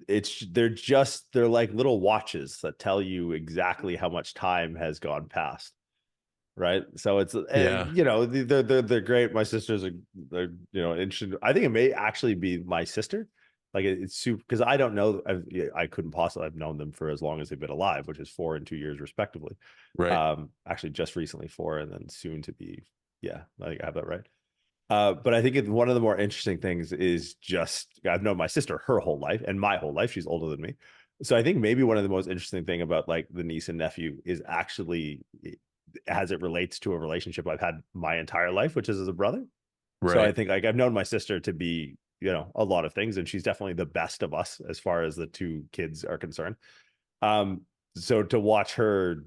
They're like little watches that tell you exactly how much time has gone past. Right. So it's, they're great. My sisters they're interested. I think it may actually be my sister. Like it's super, because I don't know. I couldn't possibly have known them for as long as they've been alive, which is 4 and 2 years respectively. Right. Actually just recently 4 and then soon to be Yeah, I think I have that right. But I think one of the more interesting things is just I've known my sister her whole life and my whole life. She's older than me. So I think maybe one of the most interesting thing about like the niece and nephew is actually as it relates to a relationship I've had my entire life, which is as a brother. So I Right. think like I've known my sister to be, a lot of things, and she's definitely the best of us as far as the two kids are concerned. Um, so to watch her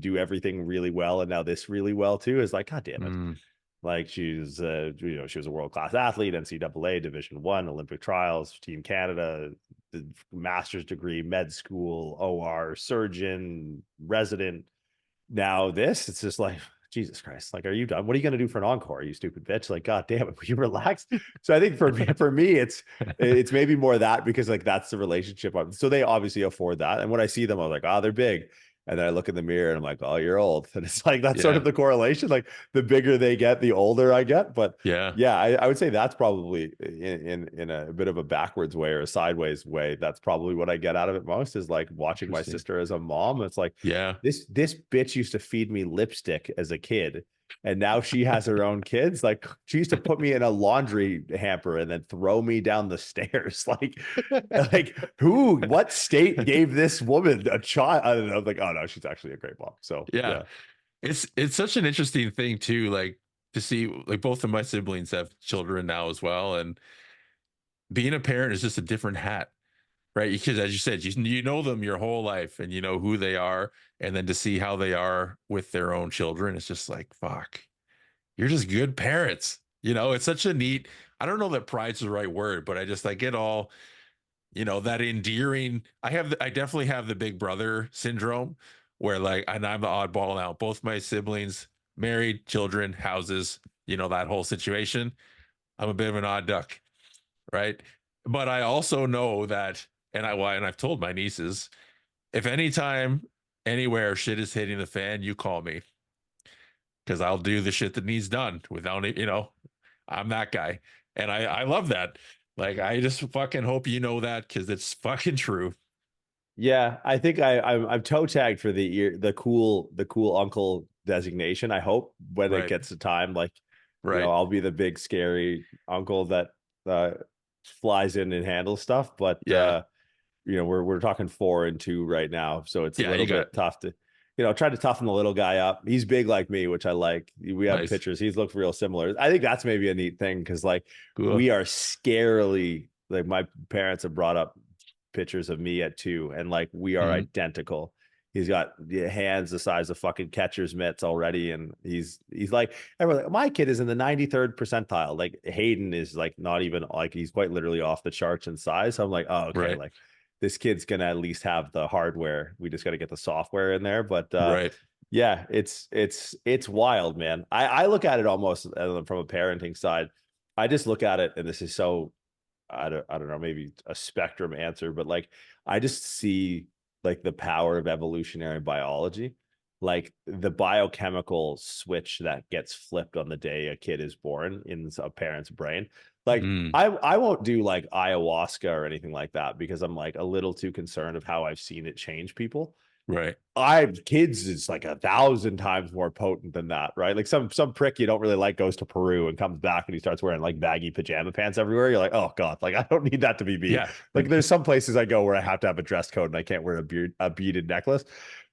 do everything really well and now this really well too is like, God damn it. Mm, Like she's, she was a world-class athlete, NCAA, Division I, Olympic trials, Team Canada, the master's degree, med school, OR, surgeon, resident. Now this, it's just like, Jesus Christ, like, are you done? What are you going to do for an encore? You stupid bitch. Like, God damn it, will you relax? So I think for me, it's maybe more that because like that's the relationship. So they obviously afford that. And when I see them, I'm like, oh, they're big. And then I look in the mirror and I'm like, oh, you're old. And it's like that's sort yeah. of the correlation. Like the bigger they get, the older I get. But Yeah. yeah, I would say that's probably in a bit of a backwards way or a sideways way. That's probably what I get out of it most is like watching my Interesting. sister as a mom. It's like Yeah. this bitch used to feed me lipstick as a kid, and now she has her own kids. Like she used to put me in a laundry hamper and then throw me down the stairs. Like what state gave this woman a child? I don't know. Like, oh no, she's actually a great mom. So Yeah. yeah. It's such an interesting thing too, like to see like both of my siblings have children now as well. And being a parent is just a different hat, right? Because as you said, you know them your whole life and you know who they are. And then to see how they are with their own children, it's just like, fuck, you're just good parents. It's such a neat, I don't know that pride's the right word, but I just like it all, that endearing. I definitely have the big brother syndrome where like, and I'm the oddball now. Both my siblings, married, children, houses, that whole situation. I'm a bit of an odd duck, right? But I also know that, and I've told my nieces, if anytime, anywhere shit is hitting the fan, you call me because I'll do the shit that needs done without it. I'm that guy, and I love that. Like I just fucking hope you know that because it's fucking true. Yeah, I think I'm toe tagged for the cool uncle designation. I hope when it Right, gets to time, like right, I'll be the big scary uncle that uh flies in and handles stuff. But yeah, we're talking 4 and 2 right now, so it's a yeah. You little got bit tough to try to toughen the little guy up. He's big like me, which I like. We have nice, pictures. He's looked real similar. I think that's maybe a neat thing because like cool, we are scarily like my parents have brought up pictures of me at 2, and like we are hmm identical. He's got hands the size of fucking catcher's mitts already, and he's like everyone. Like, my kid is in the 93rd percentile. Like Hayden is like not even like he's quite literally off the charts in size. So I'm like, oh okay, right, like this kid's gonna at least have the hardware. We just got to get the software in there. But right, yeah, it's wild, man. I look at it almost from a parenting side. I just look at it, and this is so I don't know, maybe a spectrum answer, but like I just see like the power of evolutionary biology, like the biochemical switch that gets flipped on the day a kid is born in a parent's brain. Like mm, I won't do like ayahuasca or anything like that because I'm like a little too concerned of how I've seen it change people. right, Kids is like 1,000 times more potent than that, right? Like some prick you don't really like goes to Peru and comes back and he starts wearing like baggy pajama pants everywhere. You're like, oh God, like I don't need that to be me. yeah, Like there's some places I go where I have to have a dress code and I can't wear a beaded necklace.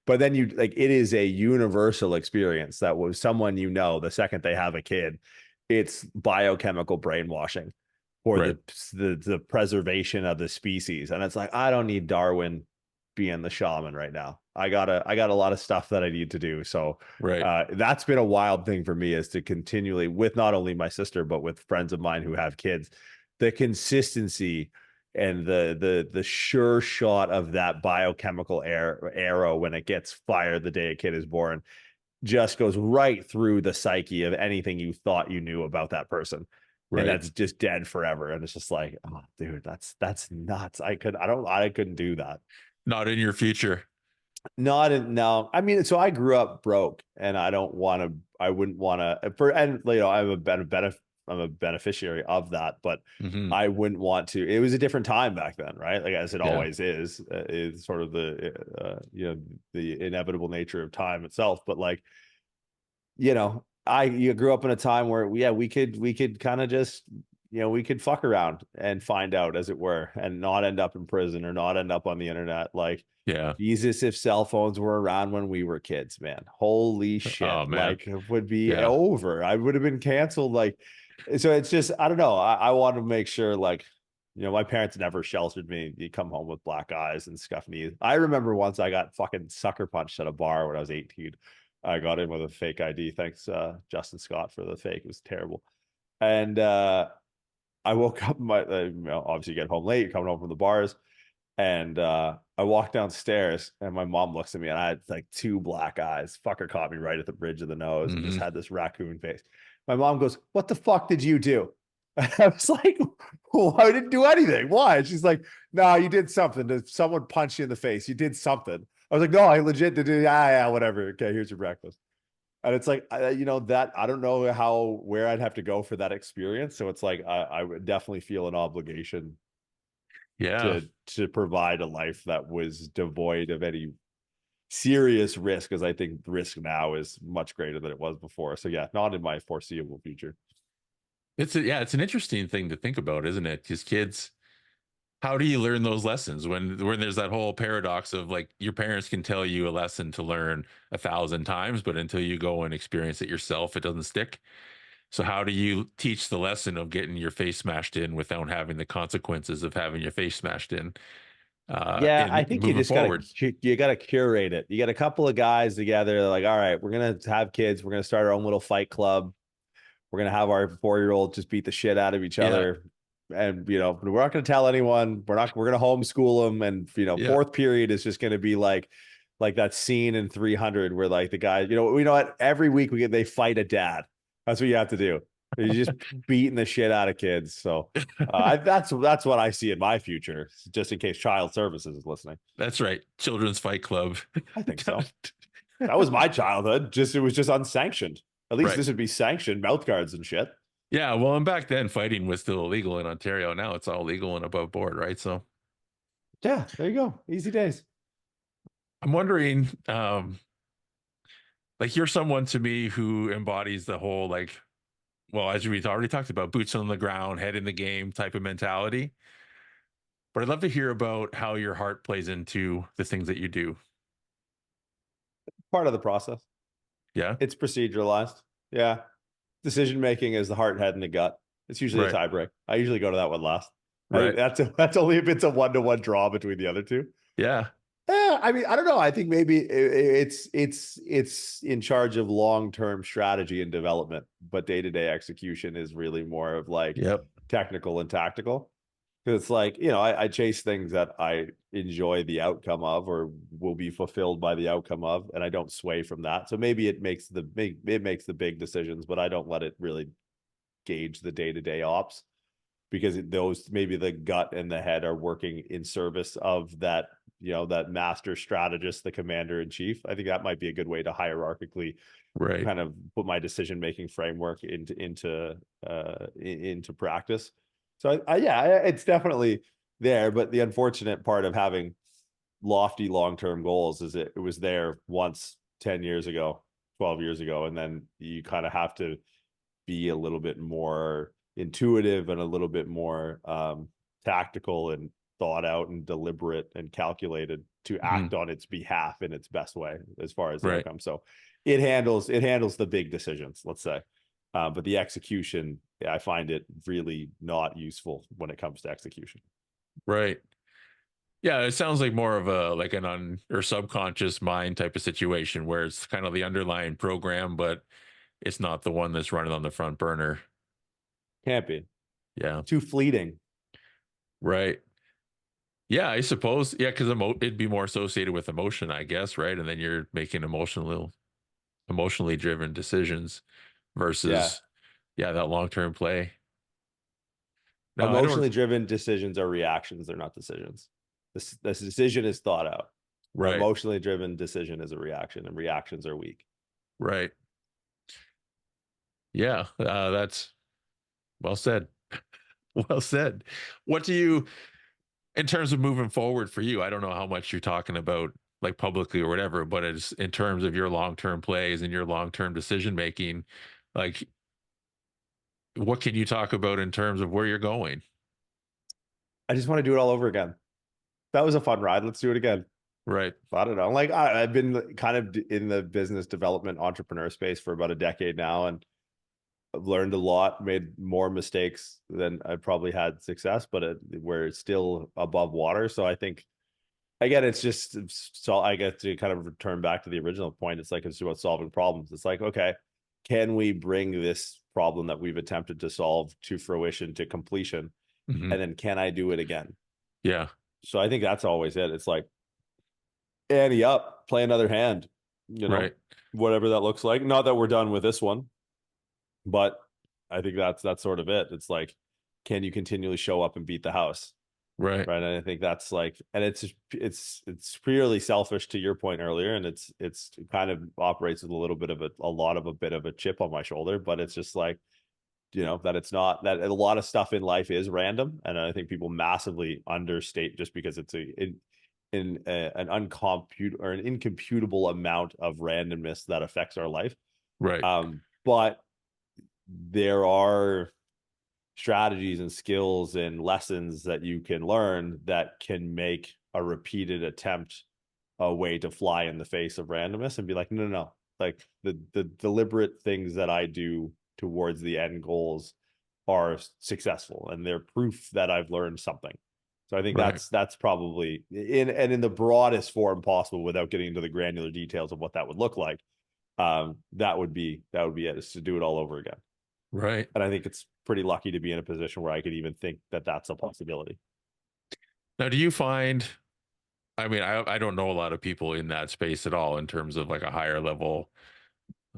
But then you like it is a universal experience that was someone the second they have a kid, it's biochemical brainwashing for right, the preservation of the species. And it's like, I don't need Darwin being the shaman right now. I got a lot of stuff that I need to do. So right, that's been a wild thing for me is to continually with not only my sister, but with friends of mine who have kids, the consistency and the sure shot of that biochemical arrow when it gets fired the day a kid is born just goes right through the psyche of anything you thought you knew about that person. And right. that's just dead forever. And it's just like, oh, dude, that's nuts. I couldn't do that. Not in your future. Not in, no. I mean, so I grew up broke, and I wouldn't want to. And I'm a beneficiary of that, but Hmm. I wouldn't want to. It was a different time back then, right? Like as it Yeah, always is sort of the the inevitable nature of time itself. But like you grew up in a time where we could kind of just, we could fuck around and find out, as it were, and not end up in prison or not end up on the internet. Like, Yeah. Jesus, if cell phones were around when we were kids, man, holy shit. Oh man. Like, it would be Yeah. over. I would have been canceled. Like, so it's just, I don't know. I want to make sure, like, my parents never sheltered me. You come home with black eyes and scuffed knees. I remember once I got fucking sucker punched at a bar when I was 18. I got in with a fake ID. Thanks, Justin Scott, for the fake. It was terrible. And I woke up, obviously you get home late, you're coming home from the bars. And I walked downstairs and my mom looks at me and I had like 2 black eyes. Fucker caught me right at the bridge of the nose and just had this raccoon face. My mom goes, "What the fuck did you do?" And I was like, "Well, I didn't do anything. Why?" And she's like, "No, you did something. Someone punched you in the face. You did something." I was like, "No, I legit did. Yeah, whatever. Okay, here's your breakfast." And it's like, that I don't know where I'd have to go for that experience. So it's like, I would definitely feel an obligation Yeah. to provide a life that was devoid of any serious risk, because I think the risk now is much greater than it was before. So yeah, not in my foreseeable future. It's an interesting thing to think about, isn't it? Because kids, how do you learn those lessons when there's that whole paradox of like your parents can tell you a lesson to learn 1,000 times, but until you go and experience it yourself, it doesn't stick. So how do you teach the lesson of getting your face smashed in without having the consequences of having your face smashed in? Yeah, I And think moving forward. you gotta curate it. You got a couple of guys together, they're like, all right, we're gonna have kids, we're gonna start our own little fight club. We're gonna have our 4-year-old just beat the shit out of each Yeah. other. And we're not gonna tell anyone. We're gonna homeschool them. And Yeah. fourth period is just gonna be like that scene in 300 where like the guy, we know what, every week they fight a dad. That's what you have to do. You're just beating the shit out of kids. So that's what I see in my future, just in case child services is listening. That's right. Children's Fight Club. I think so. That was my childhood. It was just unsanctioned. At least Right. this would be sanctioned, mouth guards and shit. Yeah. Well, and back then fighting was still illegal in Ontario. Now it's all legal and above board, right? So yeah, there you go. Easy days. I'm wondering, like you're someone to me who embodies the whole like, well, as we already talked about, boots on the ground, head in the game type of mentality. But I'd love to hear about how your heart plays into the things that you do. Part of the process. Yeah. It's proceduralized. Yeah. Decision making is the heart, head, and the gut. It's usually Right. a tiebreak. I usually go to that one last. Right. That's only if it's a 1-1 draw between the other two. Yeah. Yeah, I mean, I don't know. I think maybe it's in charge of long-term strategy and development, but day-to-day execution is really more of like Yep. technical and tactical. Because it's like, I chase things that I enjoy the outcome of or will be fulfilled by the outcome of, and I don't sway from that. So maybe it makes the big decisions, but I don't let it really gauge the day-to-day ops, because those, maybe the gut and the head are working in service of that, that master strategist, the commander in chief. I think that might be a good way to hierarchically Right. kind of put my decision-making framework into practice. So it's definitely there. But the unfortunate part of having lofty long-term goals is it was there once 10 years ago, 12 years ago, and then you kind of have to be a little bit more intuitive and a little bit more tactical and thought out and deliberate and calculated to act on its behalf in its best way as far as the Right. outcome. So it handles the big decisions, let's say. But the execution, I find it really not useful when it comes to execution. Right. Yeah, it sounds like more of a like or subconscious mind type of situation where it's kind of the underlying program, but it's not the one that's running on the front burner. Can't be. Yeah. Too fleeting. Right. Yeah, I suppose. Yeah, because it'd be more associated with emotion, I guess, right? And then you're making emotionally driven decisions versus that long-term play. No, I Emotionally don't. driven decisions are reactions. They're not decisions. This decision is thought out. Right. Emotionally driven decision is a reaction, and reactions are weak. Right. Yeah, that's well said. Well said. What do you, in terms of moving forward for you, I don't know how much you're talking about like publicly or whatever, but it's in terms of your long-term plays and your long-term decision making, Like, what can you talk about in terms of where you're going? I just want to do it all over again. That was a fun ride. Let's do it again. Right. I don't know. Like I've been kind of in the business development entrepreneur space for about a decade now, and I've learned a lot, made more mistakes than I probably had success, but we're still above water. So I think, again, it's just, so I get to kind of return back to the original point. It's like, it's about solving problems. It's like, okay, can we bring this problem that we've attempted to solve to fruition, to completion? Mm-hmm. And then can I do it again? Yeah. So I think that's always it. It's like, ante up, play another hand, Right. whatever that looks like. Not that we're done with this one, but I think that's sort of it. It's like, can you continually show up and beat the house? Right. Right. And I think that's like, and it's purely selfish, to your point earlier. And it kind of operates with a little bit of a bit of a chip on my shoulder, but it's just like, that it's not, that a lot of stuff in life is random. And I think people massively understate, just because it's an uncompute or an incomputable amount of randomness that affects our life. Right. But there are strategies and skills and lessons that you can learn that can make a repeated attempt a way to fly in the face of randomness and be like, no, no, no. Like the deliberate things that I do towards the end goals are successful, and they're proof that I've learned something. So I think Right. that's probably in the broadest form possible, without getting into the granular details of what that would look like. That would be it, is to do it all over again. Right. And I think it's pretty lucky to be in a position where I could even think that that's a possibility. Now, do you find, I mean, I don't know a lot of people in that space at all in terms of like a higher level.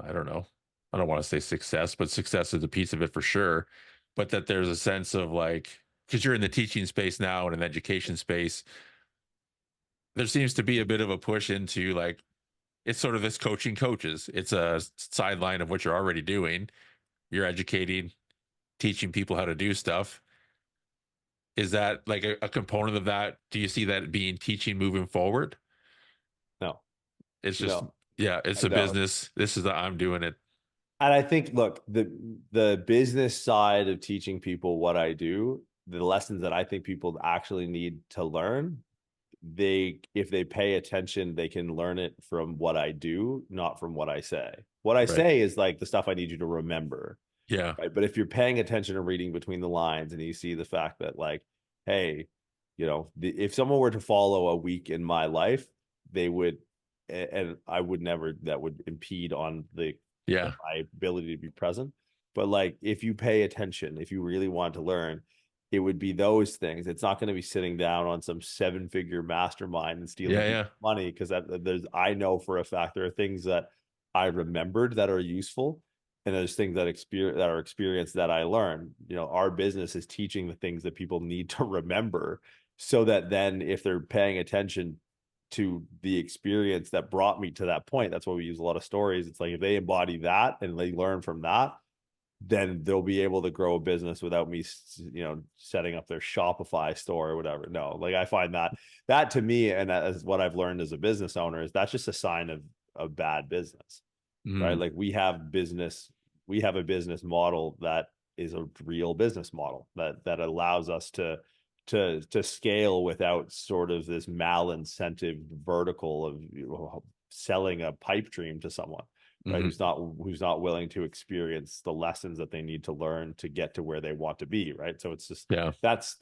I don't know. I don't want to say success, but success is a piece of it for sure. But that there's a sense of like, because you're in the teaching space now and an education space, there seems to be a bit of a push into like, it's sort of this coaching coaches. It's a sideline of what you're already doing. You're educating, teaching people how to do stuff. Is that like a component of that? Do you see that being teaching moving forward? No, It's just, no, yeah, I it's a don't. business. This is the, I'm doing it. And I think, look, the business side of teaching people what I do, the lessons that I think people actually need to learn, if they pay attention, they can learn it from what I do, not from what I say. What I Right. say is like the stuff I need you to remember. Yeah. Right. But if you're paying attention and reading between the lines, and you see the fact that, like, hey, if someone were to follow a week in my life, they would, and I would never, that would impede on Yeah. my ability to be present. But like, if you pay attention, if you really want to learn, it would be those things. It's not going to be sitting down on some 7-figure mastermind and stealing Yeah. Yeah. money, because I know for a fact there are things that I remembered that are useful, and there's things that are experienced that I learned. Our business is teaching the things that people need to remember, so that then if they're paying attention to the experience that brought me to that point, that's why we use a lot of stories. It's like, if they embody that and they learn from that, then they'll be able to grow a business without me, setting up their Shopify store or whatever. No, like, I find that to me, and as what I've learned as a business owner, is that's just a sign of a bad business, right? Mm. Like, we have a business model that is a real business model that allows us to scale without sort of this mal-incentive vertical of selling a pipe dream to someone, right? Mm-hmm. Who's not willing to experience the lessons that they need to learn to get to where they want to be, right? So it's just, Yeah. that's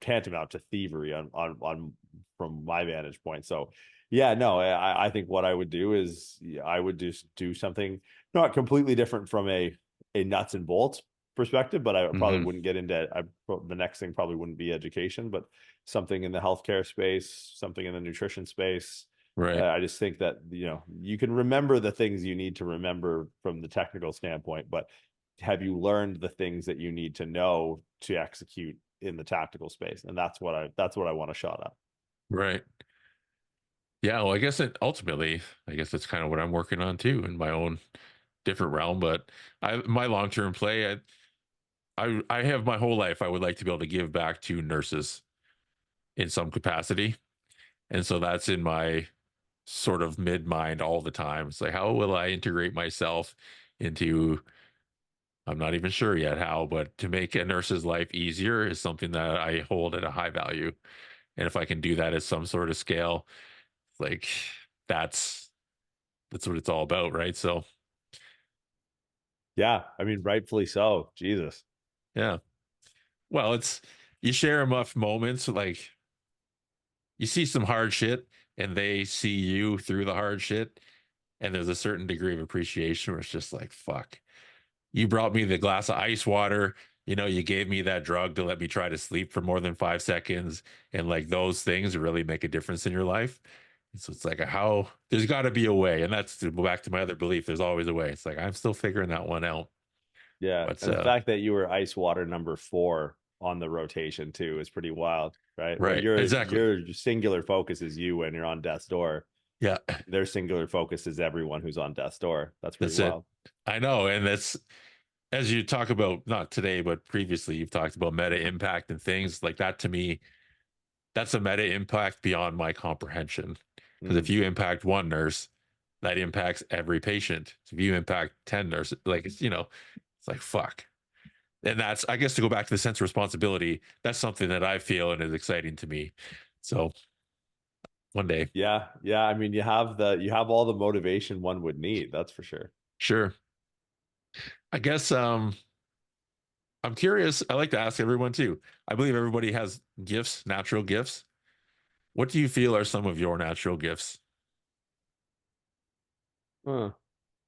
tantamount to thievery on from my vantage point. So yeah, no, I think what I would do is, I would just do something not completely different from a nuts and bolts perspective, but I probably Mm-hmm. wouldn't get into, the next thing probably wouldn't be education, but something in the healthcare space, something in the nutrition space. Right. I just think that, you can remember the things you need to remember from the technical standpoint, but have you learned the things that you need to know to execute in the tactical space? And that's what I want to shot at. Right. Yeah. Well, I guess ultimately, I guess that's kind of what I'm working on too in my own different realm. But my long term play, I have my whole life. I would like to be able to give back to nurses in some capacity, and so that's in my sort of mid mind all the time. It's like, how will I integrate myself into, I'm not even sure yet how, but to make a nurse's life easier is something that I hold at a high value. And if I can do that at some sort of scale, like that's that's what it's all about, right? So Yeah, I mean, rightfully so. Jesus. yeah. Well, it's you share enough moments, like you see some hard shit and they see you through the hard shit, and there's a certain degree of appreciation where it's just like, fuck, you brought me the glass of ice water, you gave me that drug to let me try to sleep for more than 5 seconds, and like those things really make a difference in your life. And so it's like, how there's got to be a way, and that's to go back to my other belief, there's always a way. It's like I'm still figuring that one out. Yeah. But And the fact that you were ice water number 4 on the rotation too is pretty wild, right? When right, exactly. your singular focus is you when you're on death's door. Yeah, Their singular focus is everyone who's on death's door. That's pretty that's it. wild. I know, and that's, as you talk about, not today but previously, you've talked about meta impact and things like that. To me, that's a meta impact beyond my comprehension. Because if Mm. you impact one nurse, that impacts every patient. So if you impact 10 nurses, like it's like fuck. And that's, I guess, to go back to the sense of responsibility, that's something that I feel and is exciting to me. So one day, Yeah. Yeah. I mean, you have all the motivation one would need. That's for sure. sure. I guess I'm curious. I like to ask everyone too. I believe everybody has gifts, natural gifts. What do you feel are some of your natural gifts? Huh.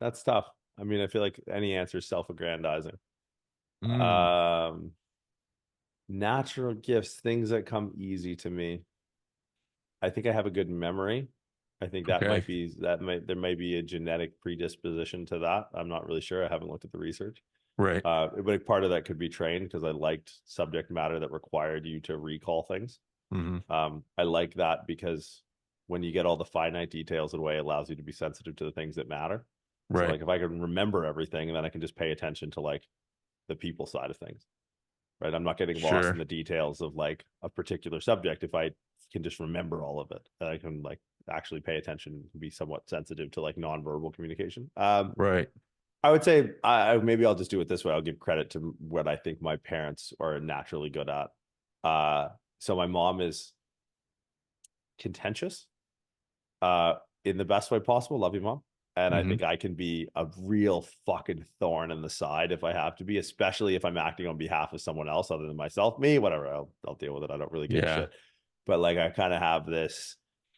That's tough. I mean, I feel like any answer is self-aggrandizing. Mm, Um, Natural gifts, things that come easy to me. I think I have a good memory. I think okay. there might be a genetic predisposition to that. I'm not really sure. I haven't looked at the research. Right. But part of that could be trained because I liked subject matter that required you to recall things. Hmm. I like that because when you get all the finite details away, it allows you to be sensitive to the things that matter. So Right. like if I can remember everything, then I can just pay attention to like the people side of things. Right. I'm not getting lost in Sure. the details of like a particular subject. If I can just remember all of it, I can like actually pay attention and be somewhat sensitive to like nonverbal communication. Right. I would say maybe I'll just do it this way. I'll give credit to what I think my parents are naturally good at. So my mom is contentious, uh, in the best way possible. Love you, mom. And I Hmm. think I can be a real fucking thorn in the side if I have to be, especially if I'm acting on behalf of someone else other than myself. Me, whatever, I'll deal with it. I don't really give a Yeah. shit. But like I kind of have this.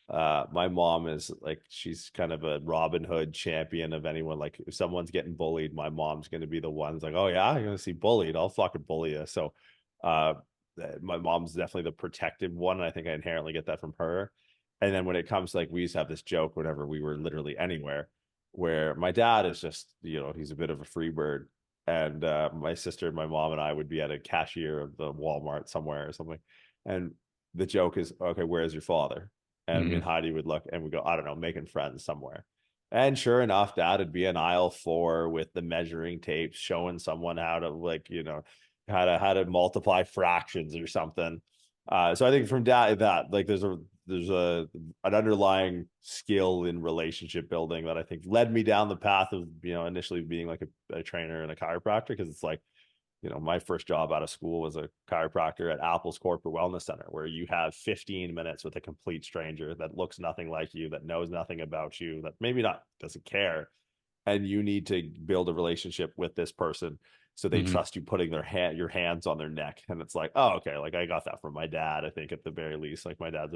My mom is like she's kind of a Robin Hood champion of anyone. Like if someone's getting bullied, my mom's going to be the one's like, oh yeah, you're going to see bullied. I'll fucking bully you. So, uh, my mom's definitely the protective one. And I think I inherently get that from her. And then when it comes to like, we used to have this joke whenever we were literally anywhere where my dad is just, he's a bit of a free bird. And my sister, my mom, and I would be at a cashier of the Walmart somewhere or something. And the joke is, okay, where's your father? And me Hmm. and Heidi would look and we go, I don't know, making friends somewhere. And sure enough, dad would be in aisle 4 with the measuring tapes showing someone how to like, how to multiply fractions or something. So I think from that like there's an underlying skill in relationship building that I think led me down the path of initially being like a trainer and a chiropractor because it's like my first job out of school was a chiropractor at Apple's Corporate Wellness Center, where you have 15 minutes with a complete stranger that looks nothing like you, that knows nothing about you, that maybe not doesn't care, and you need to build a relationship with this person so they Hmm. trust you putting your hands on their neck. And it's like, oh, okay, like I got that from my dad. I think at the very least, like my dad's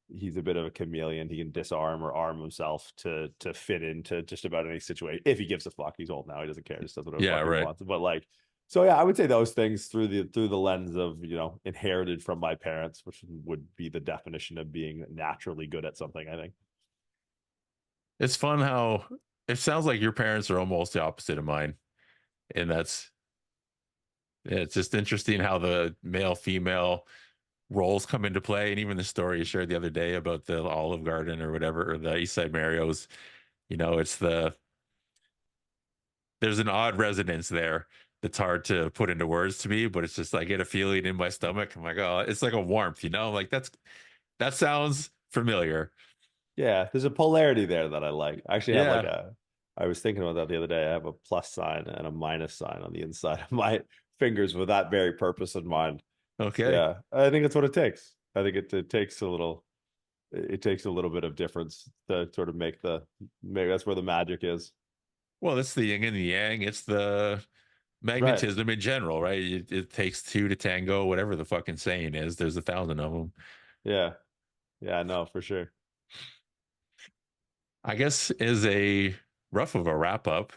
he's a bit of a chameleon. He can disarm or arm himself to fit into just about any situation if he gives a fuck. He's old now, he doesn't care, he just does whatever Yeah. fuck he Right. wants. But like, so yeah, I would say those things through the lens of inherited from my parents, which would be the definition of being naturally good at something, I think. It's fun how it sounds like your parents are almost the opposite of mine. And that's, yeah, it's just interesting how the male female roles come into play. And even the story you shared the other day about the Olive Garden or whatever, or the East Side Mario's, it's there's an odd resonance there that's hard to put into words to me, but it's just, I get a feeling in my stomach. I'm like, oh, it's like a warmth, like that sounds familiar. Yeah, there's a polarity there that I like. I actually have like Yeah. I was thinking about that the other day. I have a plus sign and a minus sign on the inside of my fingers with that very purpose in mind. Okay. Yeah, I think it's what it takes. I think it takes a little bit of difference to sort of maybe that's where the magic is. Well, it's the yin and the yang. It's the Right. magnetism in general, right? It takes two to tango, whatever the fucking saying is. There's 1,000 of them. Yeah. Yeah, no, for sure. I guess as a rough of a wrap up,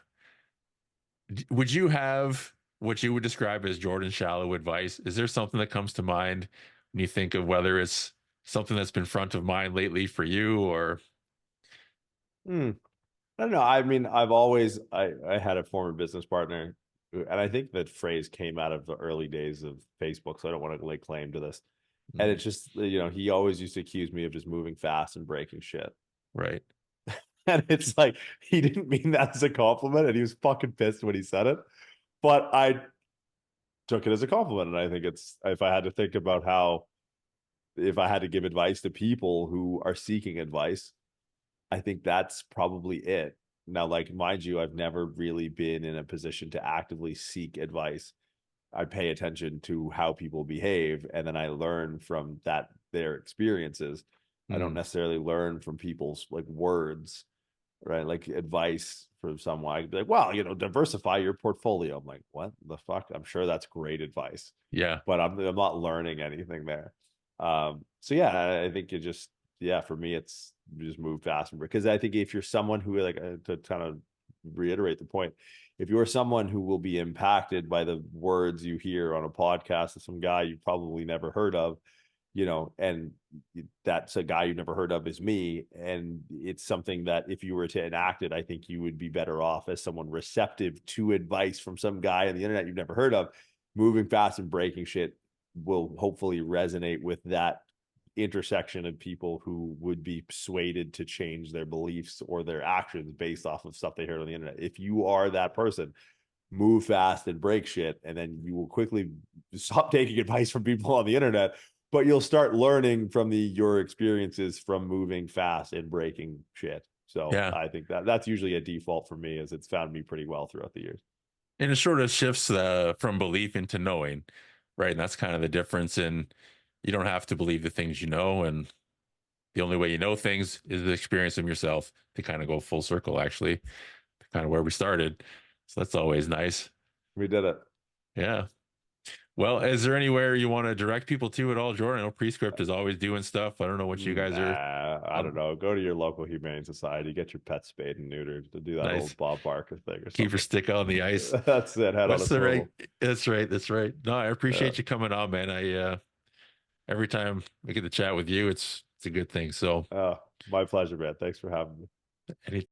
would you have what you would describe as Jordan Shallow advice? Is there something that comes to mind when you think of whether it's something that's been front of mind lately for you or Hmm. I don't know. I mean, I had a former business partner, and I think that phrase came out of the early days of Facebook, so I don't want to lay claim to this. And mm, it's just, he always used to accuse me of just moving fast and breaking shit. right? And it's like he didn't mean that as a compliment, and he was fucking pissed when he said it. But I took it as a compliment, and I think it's if I had to think about how if I had to give advice to people who are seeking advice, I think that's probably it. Now, like, mind you, I've never really been in a position to actively seek advice. I pay attention to how people behave, and then I learn from their experiences. I don't Mm, necessarily learn from people's like words, right? Like advice from someone. I'd be like, well, diversify your portfolio. I'm like, what the fuck? I'm sure that's great advice, yeah. but I'm not learning anything there. So yeah, I think it just yeah, for me, it's just move fast because I think if you're someone who like to kind of reiterate the point, if you're someone who will be impacted by the words you hear on a podcast of some guy you probably never heard of, and that's a guy you've never heard of is me, and it's something that if you were to enact it, I think you would be better off as someone receptive to advice from some guy on the internet you've never heard of. Moving fast and breaking shit will hopefully resonate with that intersection of people who would be persuaded to change their beliefs or their actions based off of stuff they heard on the internet. If you are that person, move fast and break shit, and then you will quickly stop taking advice from people on the internet, but you'll start learning from your experiences from moving fast and breaking shit. So Yeah. I think that's usually a default for me, as it's found me pretty well throughout the years. And it sort of shifts from belief into knowing, right? And that's kind of the difference. And you don't have to believe the things you know. And the only way you know things is the experience them yourself to kind of go full circle, actually, kind of where we started. So that's always nice. We did it. Yeah. Well, is there anywhere you want to direct people to at all, Jordan? I know Prescript is always doing stuff. I don't know what you guys are Nah, I don't um, know. Go to your local humane society, get your pet spayed and neutered, to do that nice. old Bob Barker thing or Keep your something. stick on the ice. That's it. Head on a What's the right? swivel. That's right. That's right. No, I Yeah. appreciate you coming on, man. Every time I get to chat with you, it's a good thing. So My pleasure, man. Thanks for having me. any